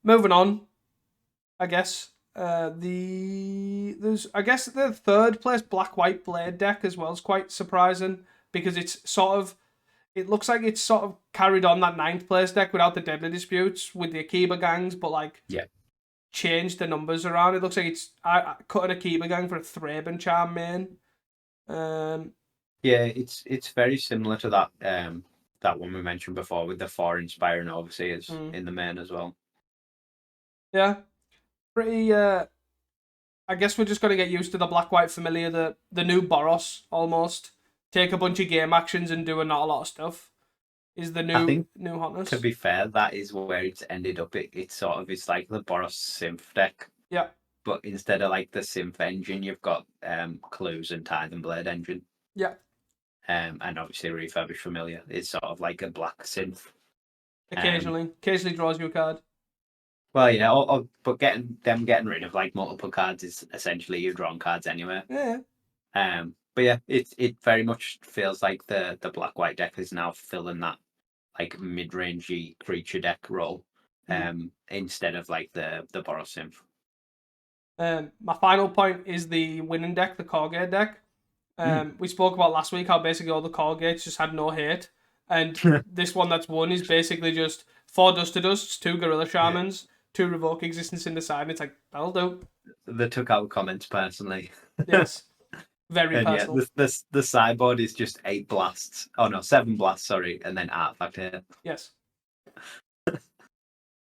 Moving on, I guess. There's I guess the third place Black White Blade deck as well is quite surprising because it's sort of it looks like it's sort of carried on that ninth place deck without the Deadly Disputes with the Akiba gangs, but like Yeah. changed the numbers around. It looks like it's cut an Akiba gang for a Thraben Charm main. Um, Yeah, it's very similar to that that one we mentioned before with the 4 Inspiring Overseers mm, in the main as well. yeah, pretty. I guess we're just gonna get used to the Black White Familiar, the new Boros almost. Take a bunch of game actions and do not a lot of stuff. Is the I new think to hotness? be fair, that is where it's ended up. It's sort of it's like the Boros Synth deck, Yeah, but instead of like the Synth engine, you've got Clues and Tithe and Blade engine. yeah. And obviously refurbished familiar is sort of like a black synth. Um, Occasionally draws you a card. well, yeah, but getting rid of like multiple cards is essentially your drawn cards anyway. Yeah. But yeah, it very much feels like the black white deck is now filling that like mid rangey creature deck role, Mm. instead of like the Boros synth. My final point is the winning deck, the Corgate deck. Mm. We spoke about last week how basically all the Corgates just had no hate, and this one that's won is basically just 4 Dusts, 2 Gorilla Yeah, Shamans, 2 Revoke Existence in the side, and it's like, that'll do. they took out comments personally. Yes. Very And yeah, personal. the sideboard is just 8 blasts. Oh no, 7 blasts. Sorry, and then artifact here. Yes.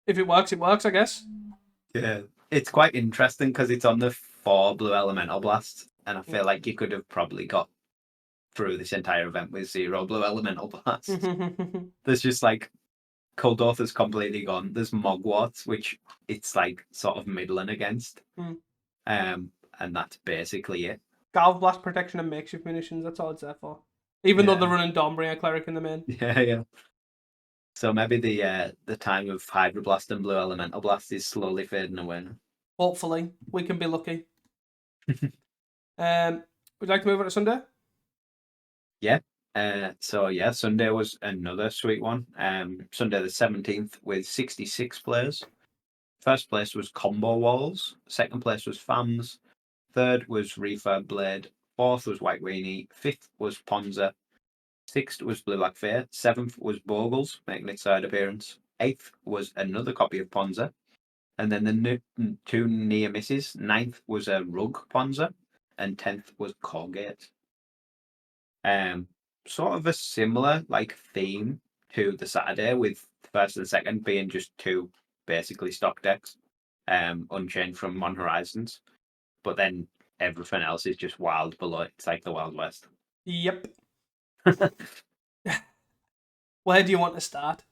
If it works, I guess. Yeah, it's quite interesting because it's on the 4 blue elemental blasts, and I feel like you could have probably got through this entire event with 0 blue elemental blasts. There's just like Kuldoth is completely gone. There's Mogwart, which it's like sort of middling against, Mm. and that's basically it. Galv Blast Protection and Makeshift Munitions, that's all it's there for. Even though they're Yeah, running Dawnbringer Cleric in the main. yeah, yeah. So maybe the time of Hydroblast and Blue Elemental Blast is slowly fading away now. Hopefully, we can be lucky. Would you like to move on to Sunday? Yeah. So yeah, Sunday was another sweet one. Sunday the 17th with 66 players. First place was Combo Walls. Second place was Fams. Third was Refurb Blade. Fourth was White Weenie. Fifth was Ponza. Sixth was Blue Black Fair. Seventh was Bogles, making its third appearance. Eighth was another copy of Ponza. And then the two near misses. Ninth was a Rug Ponza. And 10th was Colgate. Sort of a similar like theme to the Saturday, with the first and the second being just two basically stock decks, unchanged from Mon Horizons. But then everything else is just wild below it. It's like the Wild West. Yep. Where do you want to start?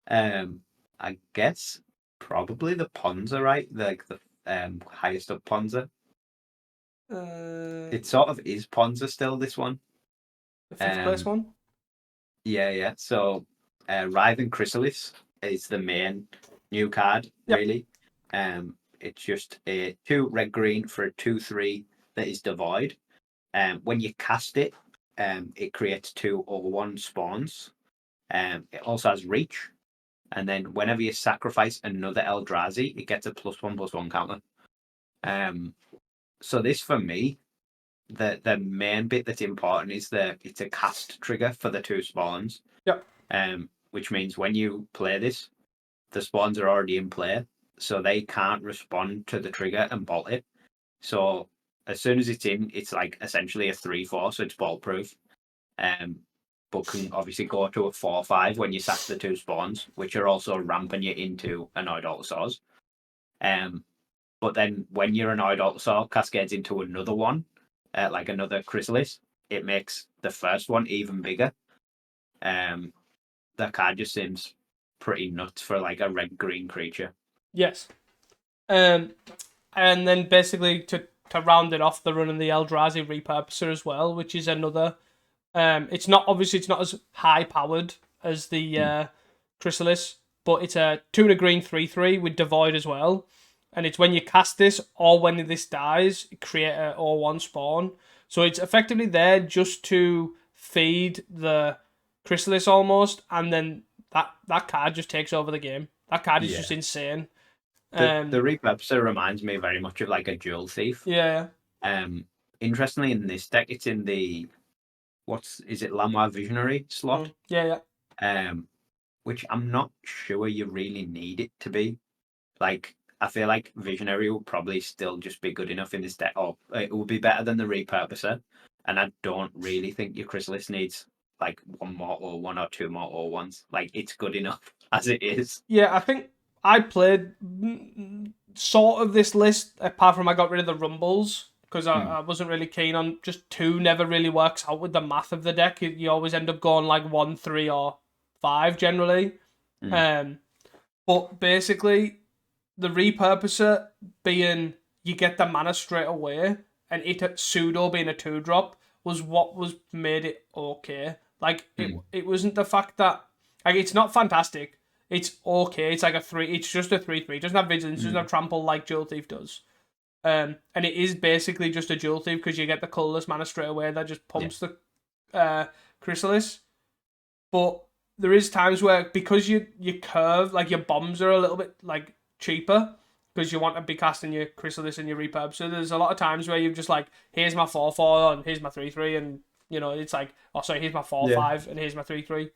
I guess probably the Ponza, right? Like the highest up Ponza. It sort of is Ponza still, this one. The fifth place one? Yeah. So, Writhing Chrysalis is the main new card, really. It's just a 2 red-green for a 2/3 that is devoid. When you cast it, it creates 2 or 1 spawns. It also has reach. And then whenever you sacrifice another Eldrazi, it gets a +1/+1 counter. So this, for me, the main bit that's important is it's a cast trigger for the 2 spawns. Yep. Which means when you play this, the spawns are already in play, so they can't respond to the trigger and bolt it. So as soon as it's in, it's like essentially a 3/4, so it's bolt proof. But can obviously go to a 4/5 when you sack the 2 spawns, which are also ramping you into Annoyed Allosaurs. But then when your Annoyed Allosaur cascades into another one, like another Chrysalis, it makes the first one even bigger. The card just seems pretty nuts for like a red-green creature. Yes. And then basically to round it off, they're running the Eldrazi Repurposer as well, which is another. It's not as high powered as the Chrysalis, but it's a 2 and a green 3/3 with Devoid as well. And it's when you cast this or when this dies, create a or 1 spawn. So it's effectively there just to feed the Chrysalis almost, and then that card just takes over the game. That card is just insane. The Repurposer reminds me very much of like a Jewel Thief. Yeah. Interestingly, in this deck, it's in the Lanois Visionary slot. Yeah. Which I'm not sure you really need it to be. Like, I feel like Visionary will probably still just be good enough in this deck, or it will be better than the Repurposer. And I don't really think your Chrysalis needs like 1 more or 1 or 2 more or ones. Like, it's good enough as it is. Yeah, I think I played sort of this list, apart from I got rid of the Rumbles, because I wasn't really keen on just 2, never really works out with the math of the deck. You always end up going like 1, 3, or 5 generally. But basically, the Repurposer being you get the mana straight away, and it pseudo being a 2-drop was what made it okay. Like it wasn't the fact that like it's not fantastic. It's okay. It's like a 3. It's just a 3/3. It doesn't have vigilance. It doesn't have trample like Jewel Thief does. And it is basically just a Jewel Thief because you get the colorless mana straight away that just pumps the Chrysalis. But there is times where because you curve, like your bombs are a little bit like cheaper because you want to be casting your Chrysalis and your Repurb. So there's a lot of times where you're just like, here's my 4/4 and here's my 3/3, and you know it's like, oh sorry, here's my 4/5 and here's my 3/3.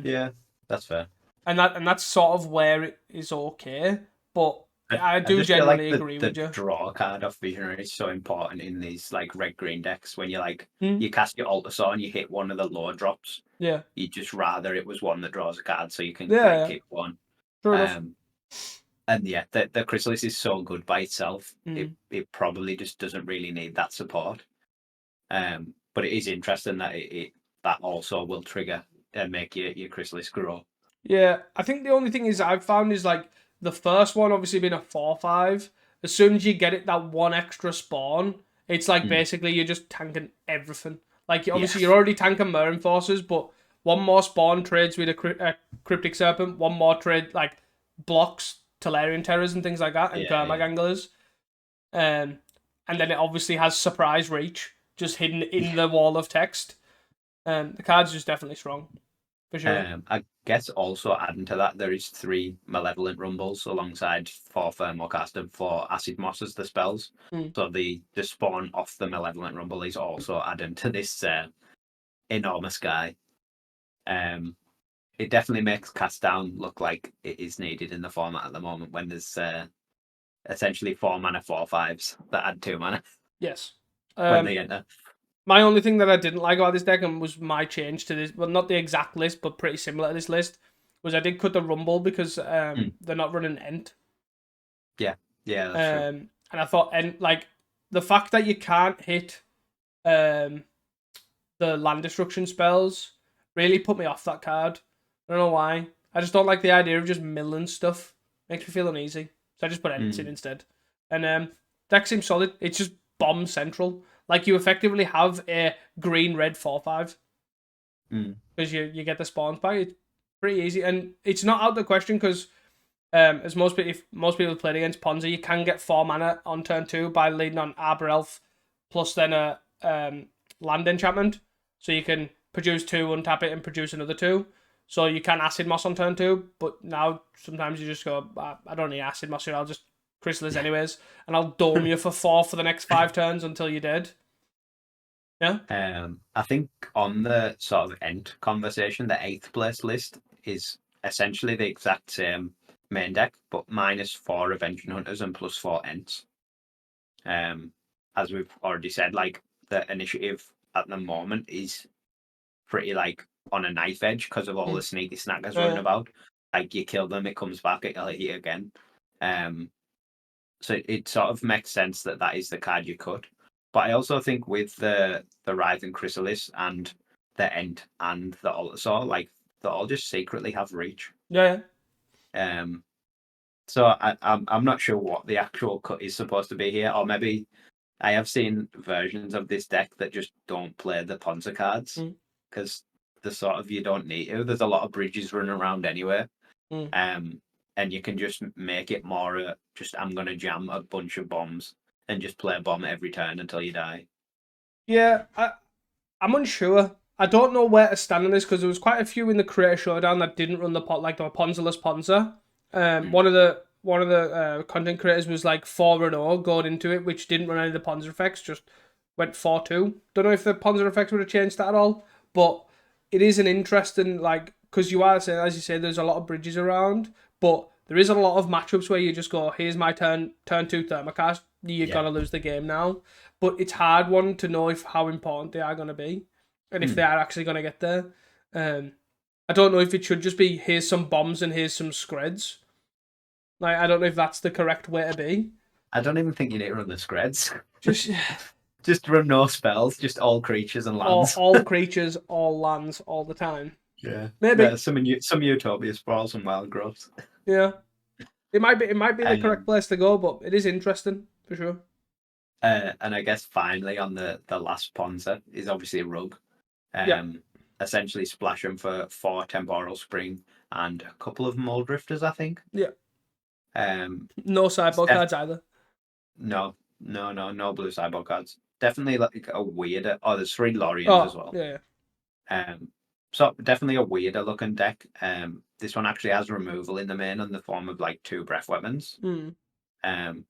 Yeah, that's fair. And that's sort of where it is okay, but I do generally agree with you. The draw card of Visionary is so important in these like red-green decks when you like you cast your Altasaur and you hit one of the low drops. Yeah. You just rather it was one that draws a card so you can keep one. True enough. And yeah, the Chrysalis is so good by itself. It probably just doesn't really need that support. But it is interesting that that also will trigger and make your Chrysalis grow. Yeah, I think the only thing is I've found is like the first one obviously being a 4/5. As soon as you get it that 1 extra spawn, it's like basically you're just tanking everything. Like obviously you're already tanking Mirren Forces, but 1 more spawn trades with a Cryptic Serpent, 1 more trade like blocks Tolarian Terrors and things like that, and Gurmag Anglers. And then it obviously has Surprise Reach just hidden in the wall of text. The card's just definitely strong. For sure. I guess also adding to that, there is 3 Malevolent Rumbles alongside 4 Thermocast and 4 Acid Moss as the spells. So the spawn off the Malevolent Rumble is also adding to this enormous guy. It definitely makes Cast Down look like it is needed in the format at the moment when there's essentially 4 mana 4/5s that add 2 mana. Yes. When they enter. My only thing that I didn't like about this deck, and was my change to this, well, not the exact list, but pretty similar to this list, was I did cut the Rumble because they're not running Ent. Yeah, that's true. And I thought, like, the fact that you can't hit the land destruction spells really put me off that card. I don't know why. I just don't like the idea of just milling stuff. Makes me feel uneasy. So I just put Ents in instead. And deck seems solid. It's just bomb central. Like, you effectively have a green-red 4/5. Because you get the spawns back. It's pretty easy. And it's not out of the question because as if most people played against Ponza, you can get 4 mana on turn 2 by leading on Arbor Elf plus then a land enchantment. So you can produce 2, untap it, and produce another 2. So you can Acid Moss on turn 2, but now sometimes you just go, I don't need Acid Moss here, I'll just Chrysalis anyways, and I'll dome you for 4 for the next 5 turns until you're dead. Yeah. I think on the sort of end conversation, the 8th place list is essentially the exact same main deck, but -4 Avenging Hunters and +4 Ents. As we've already said, like, the initiative at the moment is pretty like on a knife edge because of all the sneaky snackers running about. Like, you kill them, it comes back, it'll hit you again. So it sort of makes sense that is the card you cut. But I also think with the Writhing Chrysalis and the Ent and the Altasaur, like, they all just secretly have reach. Yeah. So I'm not sure what the actual cut is supposed to be here, or maybe I have seen versions of this deck that just don't play the Ponza cards because the sort of you don't need to. There's a lot of bridges running around anyway, and you can just make it more just I'm gonna jam a bunch of bombs and just play a bomb every turn until you die. Yeah, I'm unsure. I don't know where to stand on this because there was quite a few in the Creator Showdown that didn't run the pot, like the Ponza-less Ponza. One of the content creators was like 4-0 going into it, which didn't run any of the Ponza effects, just went 4-2. Don't know if the Ponza effects would have changed that at all, but it is an interesting, like, because you are saying, as you say, there's a lot of bridges around, but there is a lot of matchups where you just go, here's my turn 2 Thermocast, you're gonna lose the game now. But it's hard one to know how important they are gonna be, and if they are actually gonna get there. I don't know if it should just be here's some bombs and here's some screds. Like, I don't know if that's the correct way to be. I don't even think you need to run the screds. Just run no spells, just all creatures and lands. All creatures, all lands, all the time. Yeah, maybe some Utopia sprawls and wild growths. Yeah, it might be the correct place to go, but it is interesting for sure. And I guess finally on the last Ponza is obviously a Rug. Essentially splash them for 4 Temporal Spring and a couple of Mold Drifters, I think. Yeah. No sideboard cards either. No blue sideboard cards. Definitely like a weirder. Oh, there's 3 Lorians as well. Yeah. So definitely a weirder looking deck. This one actually has removal in the main in the form of like 2 breath weapons. But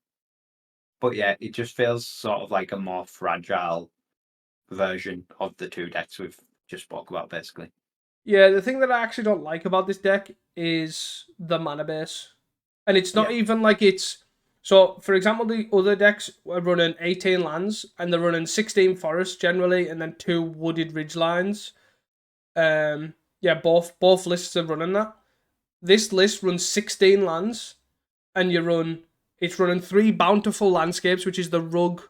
yeah, it just feels sort of like a more fragile version of the 2 decks we've just spoke about, basically. Yeah, the thing that I actually don't like about this deck is the mana base. And it's not even like it's... So, for example, the other decks are running 18 lands, and they're running 16 forests generally, and then 2 wooded ridgelines. Both lists are running that. This list runs 16 lands, and it's running 3 bountiful landscapes, which is the Rug,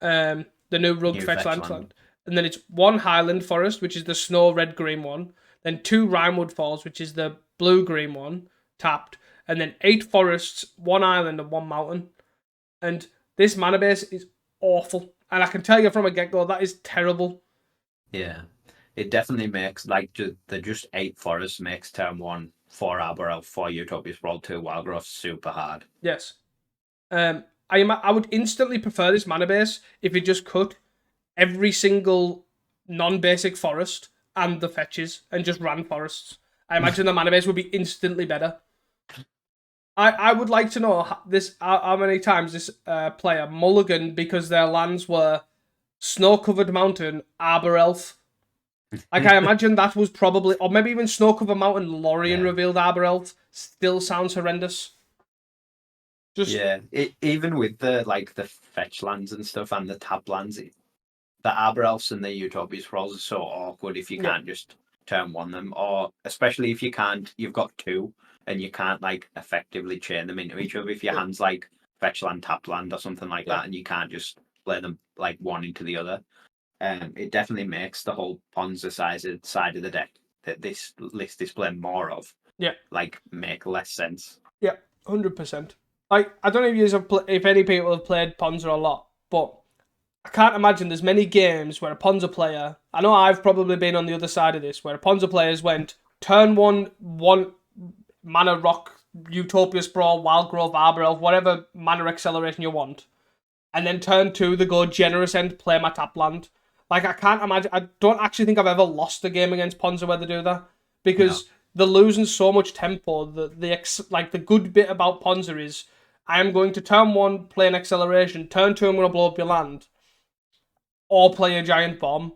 the new Rug fetch land. And then it's 1 Highland Forest, which is the snow red-green one. Then 2 Rimewood Falls, which is the blue-green one, tapped. And then 8 forests, 1 island, and 1 mountain. And this mana base is awful. And I can tell you from a get-go, that is terrible. Yeah. It definitely makes, like, the just 8 forests makes turn 1, 4 Arbor Elf, 4 Utopia Sprawl, 2 Wildgrowth super hard. Yes. I would instantly prefer this mana base if it just cut every single non-basic forest and the fetches and just ran forests. I imagine the mana base would be instantly better. I would like to know how many times this player mulliganed because their lands were snow-covered mountain, Arbor Elf. Like, I imagine that was probably, or maybe even snow-covered mountain, Lorien revealed Arbor Elf. Still sounds horrendous. Even with the fetch lands and stuff and the tap lands, the Arbor Elves and the Utopia Sprawls are so awkward if you can't just turn 1 them, or especially if you can't, you've got 2 and you can't like effectively chain them into each other. If your hand's like fetch land, tap land, or something like that, and you can't just play them like one into the other, it definitely makes the whole Ponza side of the deck that this list is playing more of, like, make less sense. 100%. I don't know if any people have played Ponza a lot, but I can't imagine there's many games where a Ponza player, I know I've probably been on the other side of this, where a Ponza players went turn one mana rock, Utopia Sprawl, Wild Growth, Arbor Elf, whatever mana acceleration you want. And then turn two, they go Generous End, play my tap land. Like, I can't imagine, I don't actually think I've ever lost a game against Ponza where they do that. Because they're losing so much tempo. The good bit about Ponza is, I am going to turn one, play an acceleration, turn two, I'm going to blow up your land. Or play a giant bomb.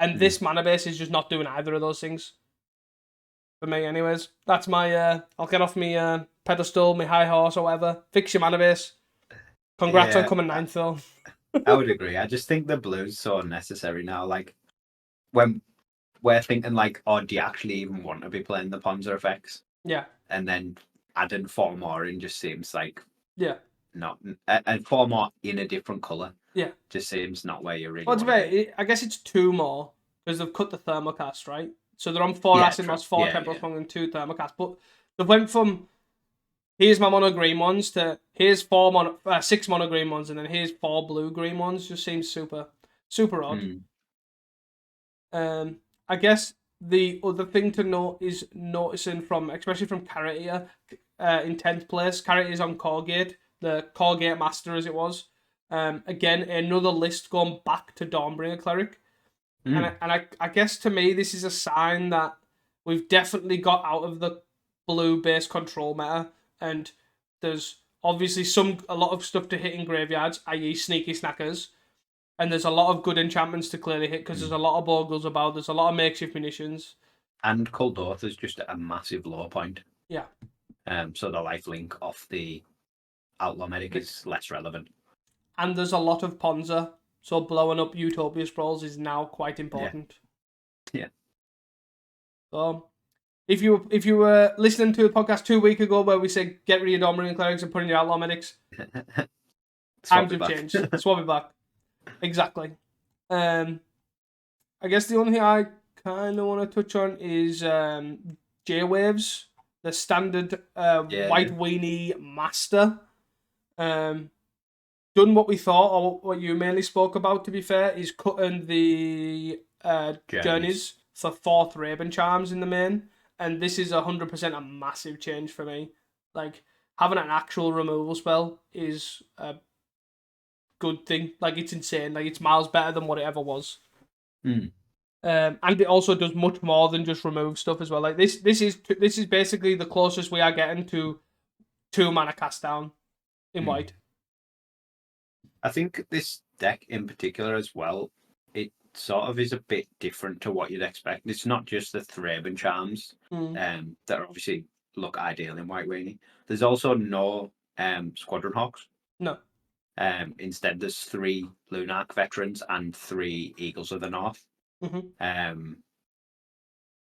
And this mana base is just not doing either of those things. For me, anyways. That's my, I'll get off my pedestal, my high horse or whatever. Fix your mana base. Congrats on coming ninth, though. I would agree. I just think the blue's so unnecessary now. Like, when we're thinking, like, oh, do you actually even want to be playing the Ponza effects? Yeah. And then adding 4 more in just seems like... Yeah. Not... And 4 more in a different colour. Yeah. Just seems not where you really want to be. I guess it's 2 more, because they've cut the thermocast, right? So they're on 4 acid moss, 4 temporal song, and 2 thermocast. But they went from... Here's my mono green ones to here's 6 mono green ones and then here's 4 blue green ones. Just seems super odd. I guess the other thing to note is noticing especially from Carrot in 10th place. Carrot is on Corgate, the Corgate Master as it was. Again, another list going back to Dawnbringer Cleric. And I guess to me this is a sign that we've definitely got out of the blue base control meta. And there's obviously a lot of stuff to hit in graveyards, i.e. sneaky snackers. And there's a lot of good enchantments to clearly hit because there's a lot of Bogles about. There's a lot of makeshift munitions. And Kuldotha is just a massive low point. Yeah. So the lifelink off the Outlaw Medic is less relevant. And there's a lot of Ponza. So blowing up Utopia Sprawls is now quite important. Yeah. So... If you were listening to a podcast 2 weeks ago where we said get rid of Dawnbringer Clerics and put in your Outlaw Medics, times have changed. Swap it back. Exactly. I guess the only thing I kind of want to touch on is J-Waves, the standard white weenie master. Done what we thought, or what you mainly spoke about, to be fair, is cutting the journeys for 4th Raven Charms in the main. And this is 100% a massive change for me. Like, having an actual removal spell is a good thing. Like, it's insane. Like, it's miles better than what it ever was. And it also does much more than just remove stuff as well. Like, this is basically the closest we are getting to 2 mana cast down in white. I think this deck in particular as well, it sort of is a bit different to what you'd expect. It's not just the Thraben Charms that obviously look ideal in White Weenie. There's also no Squadron Hawks. No. Instead, there's 3 Lunarch Veterans and 3 Eagles of the North.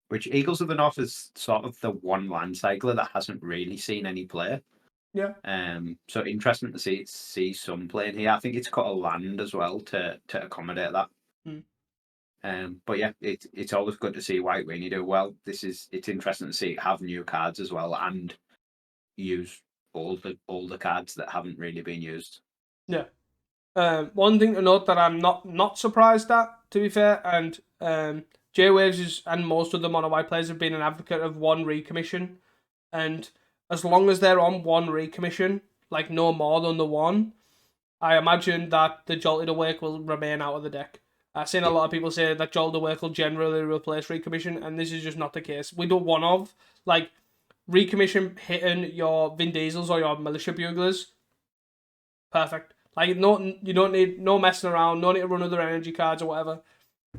Which Eagles of the North is sort of the one land cycler that hasn't really seen any play. Yeah. So interesting to see some play in here. I think it's got a land as well to accommodate that. But yeah, it's always good to see White Weenie do well. It's interesting to see it have new cards as well and use older cards that haven't really been used. Yeah. One thing to note that I'm not surprised at, to be fair, and J-Waves and most of the mono white players have been an advocate of 1 recommission, and as long as they're on 1 recommission, like no more than the 1, I imagine that the Jolted Awake will remain out of the deck. I've seen a lot of people say that Jolted Awake will generally replace recommission, and this is just not the case. We do one of, like, recommission hitting your Vin Diesels or your Militia Buglers. Perfect. Like, you don't need no messing around, no need to run other energy cards or whatever.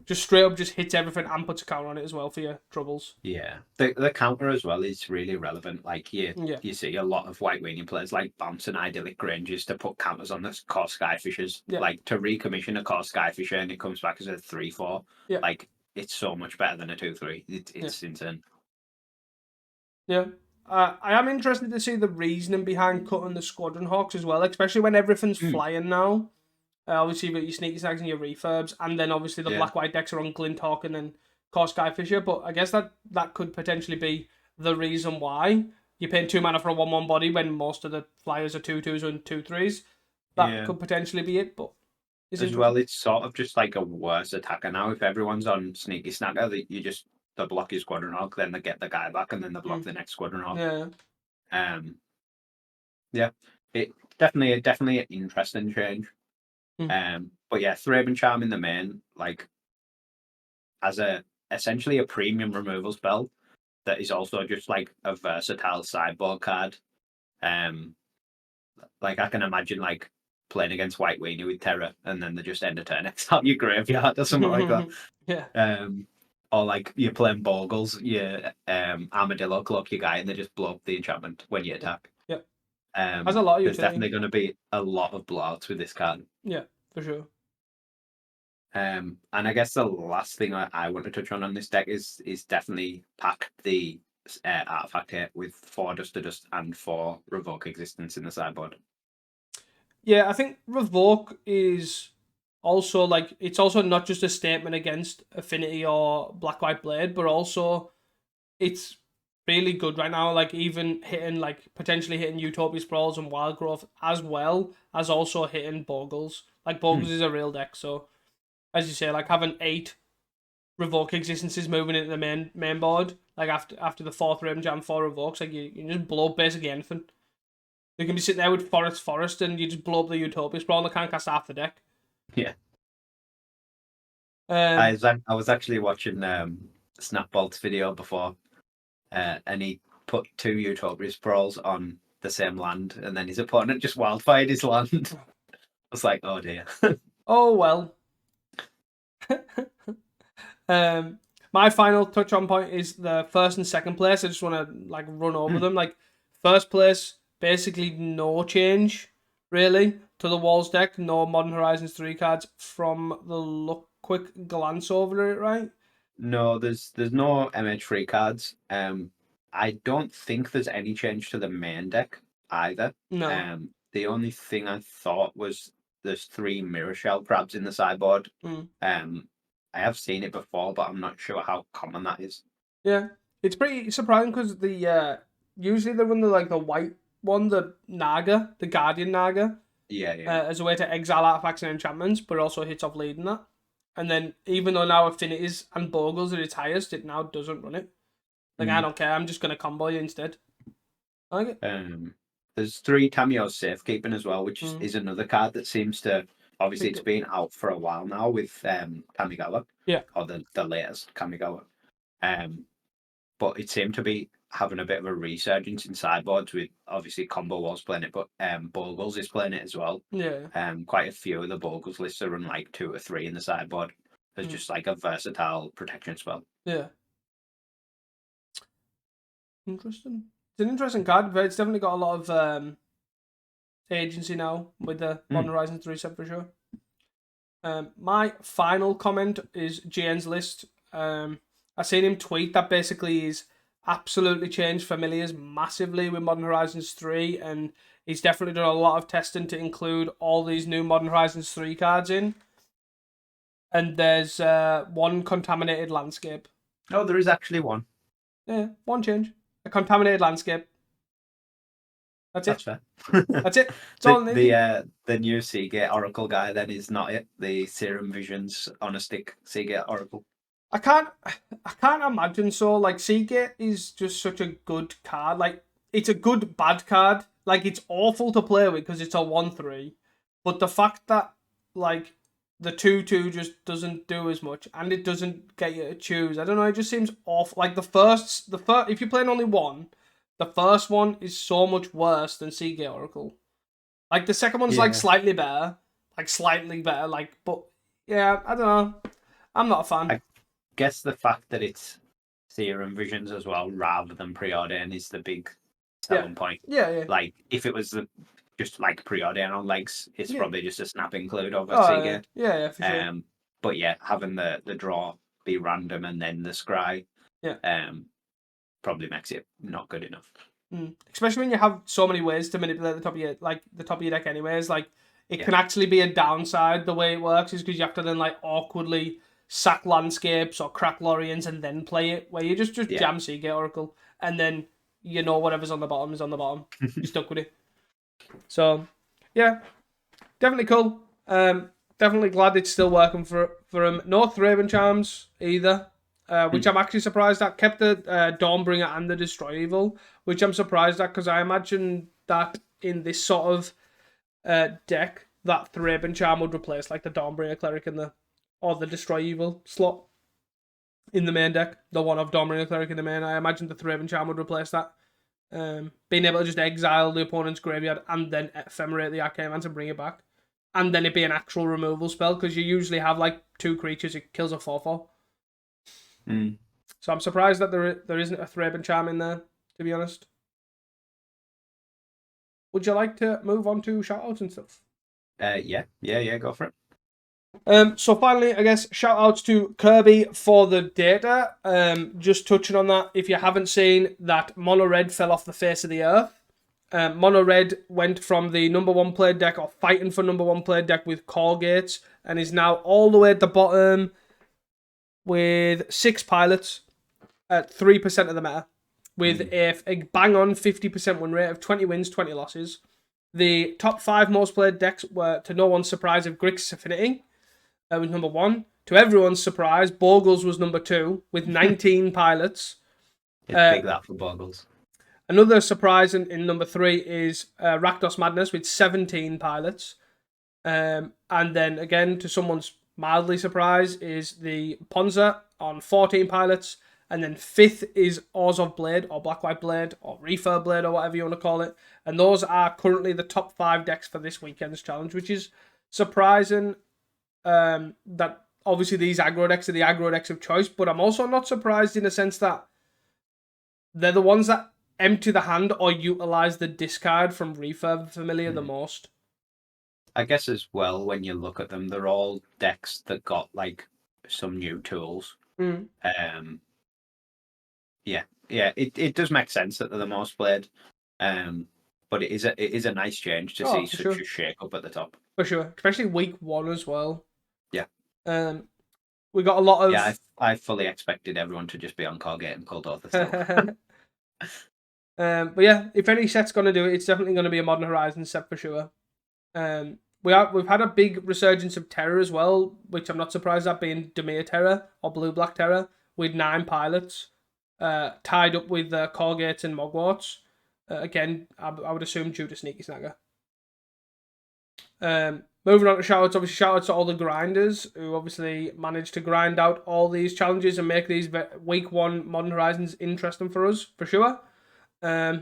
Just straight up just hits everything and puts a counter on it as well for your troubles. Yeah. The counter as well is really relevant. Like, you see a lot of White Weenie players like bouncing Idyllic Granges to put counters on the core Skyfishers. Yeah. Like, to recommission a core Skyfisher and it comes back as a 3/4. Yeah. Like, it's so much better than a 2/3. It's insane. Yeah. I am interested to see the reasoning behind cutting the Squadron Hawks as well, especially when everything's flying now. Obviously, you've got your Sneaky Snags and your Refurbs, and then obviously the black-white decks are on Glint Hawk and then Core Skyfisher, but I guess that could potentially be the reason why you're paying 2 mana for a 1/1 body when most of the flyers are 2/2s and 2/3s. That could potentially be it, but As well, it's sort of just like a worse attacker now. If everyone's on Sneaky Snacker, they block your Squadron Hawk, then they get the guy back, and then they block the next Squadron Hawk. Yeah. It definitely an interesting change. But yeah, Thraben Charm in the main, like as essentially a premium removal spell that is also just like a versatile sideboard card. Like I can imagine like playing against White Weenie with Terror, and then they just end a turn exile your graveyard or something like that. Yeah. Or like you're playing Bogles, you Armadillo cloak your guy, and they just blow up the enchantment when you attack. Yeah. Has a lot of There's utility. definitely going to be a lot of blowouts with this card. Yeah, for sure. And I guess the last thing I want to touch on this deck is definitely pack the artifact here with 4 Dust to Dust and 4 Revoke Existence in the sideboard. Yeah, I think Revoke is also like, it's also not just a statement against Affinity or Black White Blade, but also it's really good right now. Like even hitting, like potentially hitting Utopia Sprawls and Wild Growth, as well as also hitting Bogles. Like Bogles is a real deck, so as you say, like having 8 Revoke Existences moving into the main board, like after the 4th Raven Jam, 4 Revokes, like you just blow up basically anything. You can be sitting there with Forest, and you just blow up the Utopia Sprawl, and they can't cast half the deck. Yeah. I was actually watching Snapbolt's video before, and he put 2 Utopia Sprawls on the same land, and then his opponent just wildfired his land. I was like, oh dear. Oh well. My final touch on point is the first and second place. I just want to like run over them. Like first place, basically no change really to the Walls deck. No Modern Horizons 3 cards from the quick glance over it, right? No, there's no MH3 cards. I don't think there's any change to the main deck either. No. The only thing I thought was there's 3 Mirror Shell Crabs in the sideboard. I have seen it before, but I'm not sure how common that is. Yeah, it's pretty surprising because the usually they run the white one, the Naga, the Guardian Naga. Yeah. As a way to exile artifacts and enchantments, but also hits off leading that. And then even though now Affinities and Bogles are its highest, it now doesn't run it. Like I don't care, I'm just gonna combo you instead. I like it. There's 3 Tamiyo's Safekeeping as well, which is another card that seems to obviously it's been out for a while now with Kamigawa. Yeah. Or the latest Kamigawa. But it seemed to be having a bit of a resurgence in sideboards with obviously Combo was playing it, but Bogles is playing it as well. Yeah. Quite a few of the Bogles lists are run like 2 or 3 in the sideboard as just like a versatile protection spell. Yeah. Interesting. It's an interesting card, but it's definitely got a lot of agency now with the Modern Horizons 3 set for sure. My final comment is GN's list. I seen him tweet that basically he's absolutely changed Familiars massively with Modern Horizons 3, and he's definitely done a lot of testing to include all these new Modern Horizons 3 cards in. And there's 1 Contaminated Landscape. Oh, there is actually one. Yeah, 1 change. A Contaminated Landscape. That's fair. That's it. That's all I need. The new Seagate Oracle guy then is not it. The Serum Visions on a stick Seagate Oracle. I can't imagine so. Like Seagate is just such a good card. Like it's a good bad card. Like it's awful to play with because it's a 1/3. But the fact that like the 2/2 just doesn't do as much and it doesn't get you to choose. I don't know, it just seems awful. Like the first if you're playing only one, the first one is so much worse than Seagate Oracle. Like the second one's like slightly better. But yeah, I don't know. I'm not a fan. I guess the fact that it's Serum Visions as well rather than Preordain is the big selling point. Yeah. Like if it was just like Preordain on legs, it's probably just a snap include over Seagate. Yeah, for sure. But yeah, having the draw be random and then the scry, probably makes it not good enough. Especially when you have so many ways to manipulate the top of your deck anyways. Like it can actually be a downside the way it works is because you have to then like awkwardly sack landscapes or crack Lorians and then play it, where you just jam Seagate Oracle and then whatever's on the bottom is on the bottom. You're stuck with it. So yeah, definitely cool. definitely glad it's still working for him. No Thraben Charms either, which I'm actually surprised at. Kept the Dawnbringer and the Destroy Evil, which I'm surprised at because I imagine that in this sort of deck, that Thraben Charm would replace like the Dawnbringer Cleric or the Destroy Evil slot in the main deck. The one of Dawnbringer Cleric in the main. I imagine the Thraben Charm would replace that. Being able to just exile the opponent's graveyard and then ephemerate the Arcane Lance and bring it back. And then it be an actual removal spell, because you usually have like 2 creatures, it kills a 4/4. So I'm surprised that there isn't a Thraben Charm in there, to be honest. Would you like to move on to shoutouts and stuff? Yeah, go for it. So finally, I guess, shout-outs to Kirby for the data. Just touching on that, if you haven't seen that Mono Red fell off the face of the earth. Mono Red went from the number 1 played deck, or fighting for number 1 played deck with Core Gates, and is now all the way at the bottom with 6 pilots at 3% of the meta, with a bang-on 50% win rate of 20 wins, 20 losses. The top 5 most played decks were, to no one's surprise, of Grixis Affinity. Was number 1. To everyone's surprise, Bogles was number 2 with 19 pilots. It's big that for Bogles. Another surprise in number 3 is Rakdos Madness with 17 pilots. And then again, to someone's mildly surprised, is the Ponza on 14 pilots. And then 5th is Orzhov Blade, or Black White Blade, or Refurb Blade, or whatever you want to call it. And those are currently the top 5 decks for this weekend's challenge, which is surprising. That obviously these aggro decks are the aggro decks of choice, but I'm also not surprised in the sense that they're the ones that empty the hand or utilize the discard from Refurb Familiar the most. I guess as well, when you look at them, they're all decks that got like some new tools. It does make sense that they're the most played. But it is a nice change to see such a shake up at the top. For sure, especially week 1 as well. Yeah. We got a lot of. Yeah, I fully expected everyone to just be on Colgate and Cold Author still. But yeah, if any set's gonna do it, it's definitely gonna be a Modern Horizons set for sure. We've had a big resurgence of Terror as well, which I'm not surprised at, being Dimir Terror or Blue Black Terror with 9 pilots, tied up with Colgates and Mogwarts. Again, I would assume due to Sneaky Snagger. Moving on to shoutouts, obviously shoutouts to all the grinders who obviously managed to grind out all these challenges and make these week 1 Modern Horizons interesting for us, for sure. Yeah,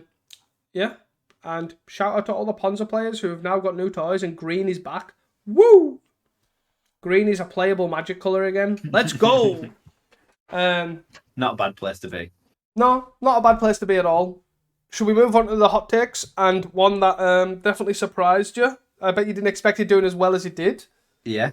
and shout out to all the Ponza players who have now got new toys, and green is back. Woo! Green is a playable Magic colour again. Let's go! Not a bad place to be. No, not a bad place to be at all. Should we move on to the hot takes, and one that definitely surprised you? I bet you didn't expect it doing as well as it did. Yeah.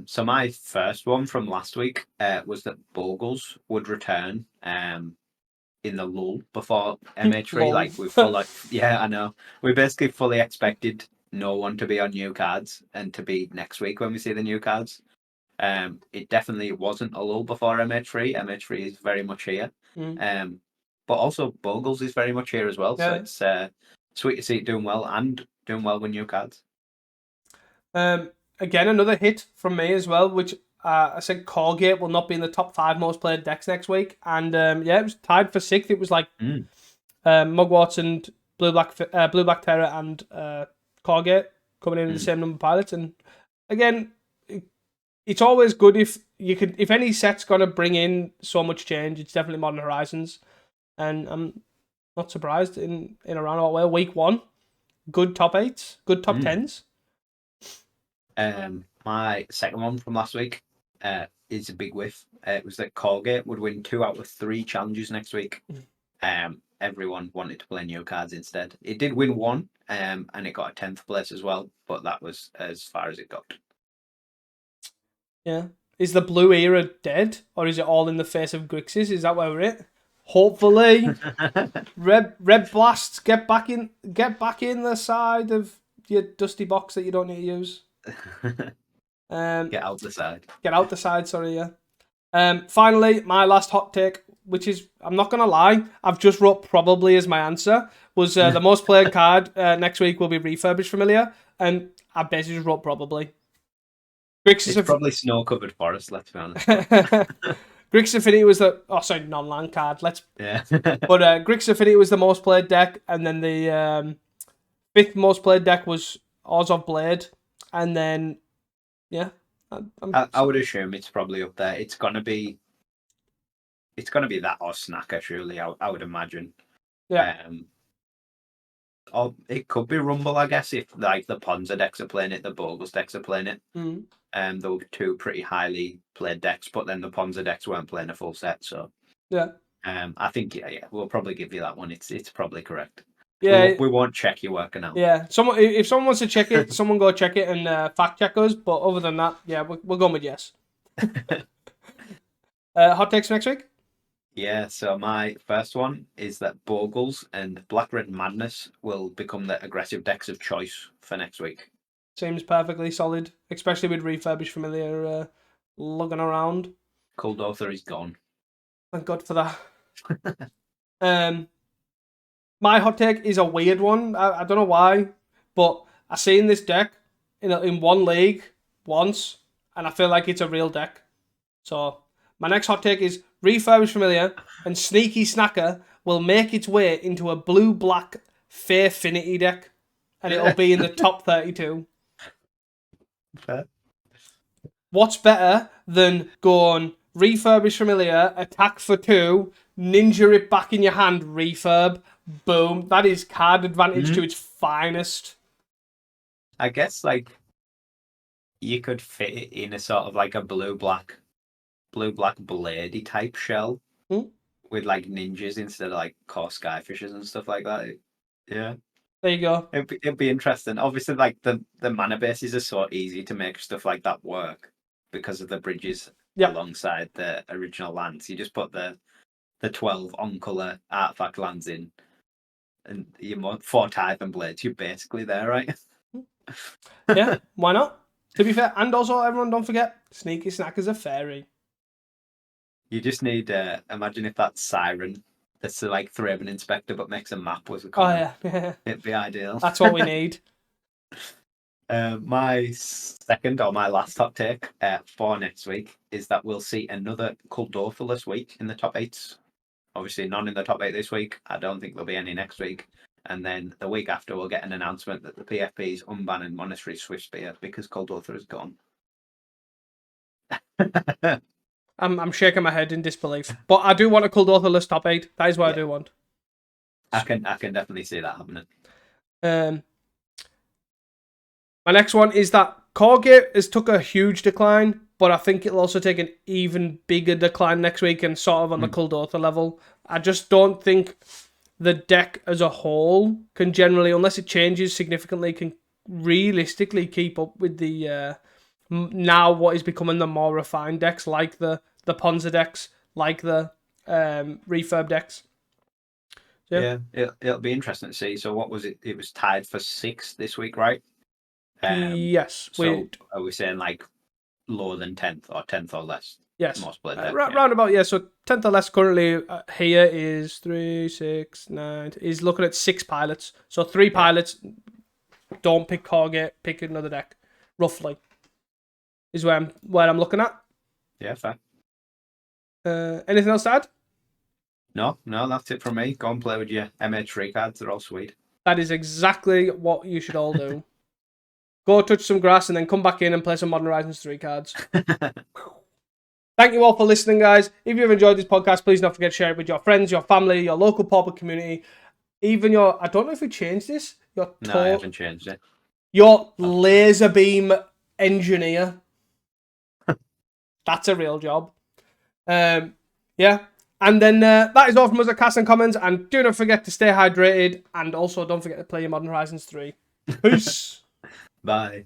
So my first one from last week was that Bogles would return in the lull before MH3. I know. We basically fully expected no one to be on new cards and to be next week when we see the new cards. It definitely wasn't a lull before MH3. MH3 is very much here. But also Bogles is very much here as well. Yeah. So it's sweet to see it doing well and doing well with new cards. Again, another hit from me as well, which I said Colgate will not be in the top 5 most played decks next week. And it was tied for 6th. It was like Mugworts and Blue Black Terror and Colgate coming in the same number of pilots. And again, it's always good if any set's going to bring in so much change, it's definitely Modern Horizons. And I'm not surprised in a roundabout way. Week 1, good top 8s, good top 10s. My second one from last week is a big whiff. It was that Colgate would win 2 out of 3 challenges next week. Everyone wanted to play new cards instead. It did win 1, and it got a 10th place as well, but that was as far as it got. Yeah. Is the blue era dead, or is it all in the face of Grixis? Is that where we're at? Hopefully, red blasts get back in the side of your dusty box that you don't need to use. Get out the side. Get out the side, sorry, yeah. Finally, my last hot take, which is, I'm not going to lie, I've just wrote probably as my answer, was the most played card next week will be Refurbished Familiar, and I basically just wrote probably. Grixis It's probably snow-covered forest, let's be honest. Grixis Affinity was the non-land card. Yeah. But Grixis Affinity was the most played deck, and then the 5th most played deck was Oz of Blade, and then I would assume it's probably up there. It's gonna be that or Snacker, surely. I would imagine. Yeah. Or it could be Rumble, I guess, if like the Ponza decks are playing it, the Bogus decks are playing it. There were 2 pretty highly played decks, but then the Ponza decks weren't playing a full set, so yeah. I think we'll probably give you that one. It's probably correct. Yeah, we won't check your work now. Yeah, if someone wants to check it, someone go check it and fact check us. But other than that, yeah, we're going with yes. Hot takes for next week? Yeah, so my first one is that Bogles and Black Red Madness will become the aggressive decks of choice for next week. Seems perfectly solid, especially with Refurbished Familiar lugging around. Kuldotha is gone. Thank God for that. My hot take is a weird one. I don't know why, but I seen this deck in one league once, and I feel like it's a real deck. So my next hot take is Refurbished Familiar and Sneaky Snacker will make its way into a blue-black Fairfinity deck, and it'll be in the top 32. Fair. What's better than going Refurbished Familiar, attack for 2, ninja it back in your hand, refurb, boom. That is card advantage to its finest. I guess like you could fit it in a sort of like a blue-black bladey type shell with like ninjas instead of like core skyfishes and stuff like that. Yeah. There you go. It'd be interesting. Obviously, like the mana bases are so easy to make stuff like that work because of the bridges alongside the original lands. You just put the 12 on-color artifact lands in, and you want 4 Tithe Blades. You're basically there, right? Yeah, why not? To be fair, and also everyone don't forget, Sneaky Snacker's a fairy. You just need imagine if that Siren that's like Thraben Inspector but makes a map was a common. Oh yeah. It'd be ideal. That's what we need. My second or my last hot take for next week is that we'll see another Kuldotha week in the top 8s. Obviously none in the top 8 this week. I don't think there'll be any next week. And then the week after we'll get an announcement that the PFP is unbanning Monastery Swiftspear because Kuldotha is gone. I'm shaking my head in disbelief, but I do want a Kuldotha top 8. That is what I do want. I can definitely see that happening. My next one is that Corgate has took a huge decline, but I think it'll also take an even bigger decline next week and sort of on the Kuldotha level. I just don't think the deck as a whole can generally, unless it changes significantly, can realistically keep up with the now what is becoming the more refined decks, like the Ponza decks, like the refurb decks. So, yeah, it'll be interesting to see. So what was it? It was tied for 6th this week, right? Yes. So are we saying like lower than 10th or 10th or less? Yes. Most played deck, roundabout, yeah. So 10th or less currently here is 3, 6, 9. He's looking at 6 pilots. So 3 pilots. Don't pick Corgate, pick another deck. Roughly is where I'm looking at. Yeah, fair. Anything else to add? No, that's it from me. Go and play with your MH3 cards. They're all sweet. That is exactly what you should all do. Go touch some grass and then come back in and play some Modern Horizons 3 cards. Thank you all for listening, guys. If you've enjoyed this podcast, please don't forget to share it with your friends, your family, your local pauper community, even your... I don't know if we changed this. No, I haven't changed it. Your laser beam engineer. That's a real job. Yeah. And then that is all from us at Cast and Comments. And do not forget to stay hydrated. And also don't forget to play your Modern Horizons 3. Peace. Bye.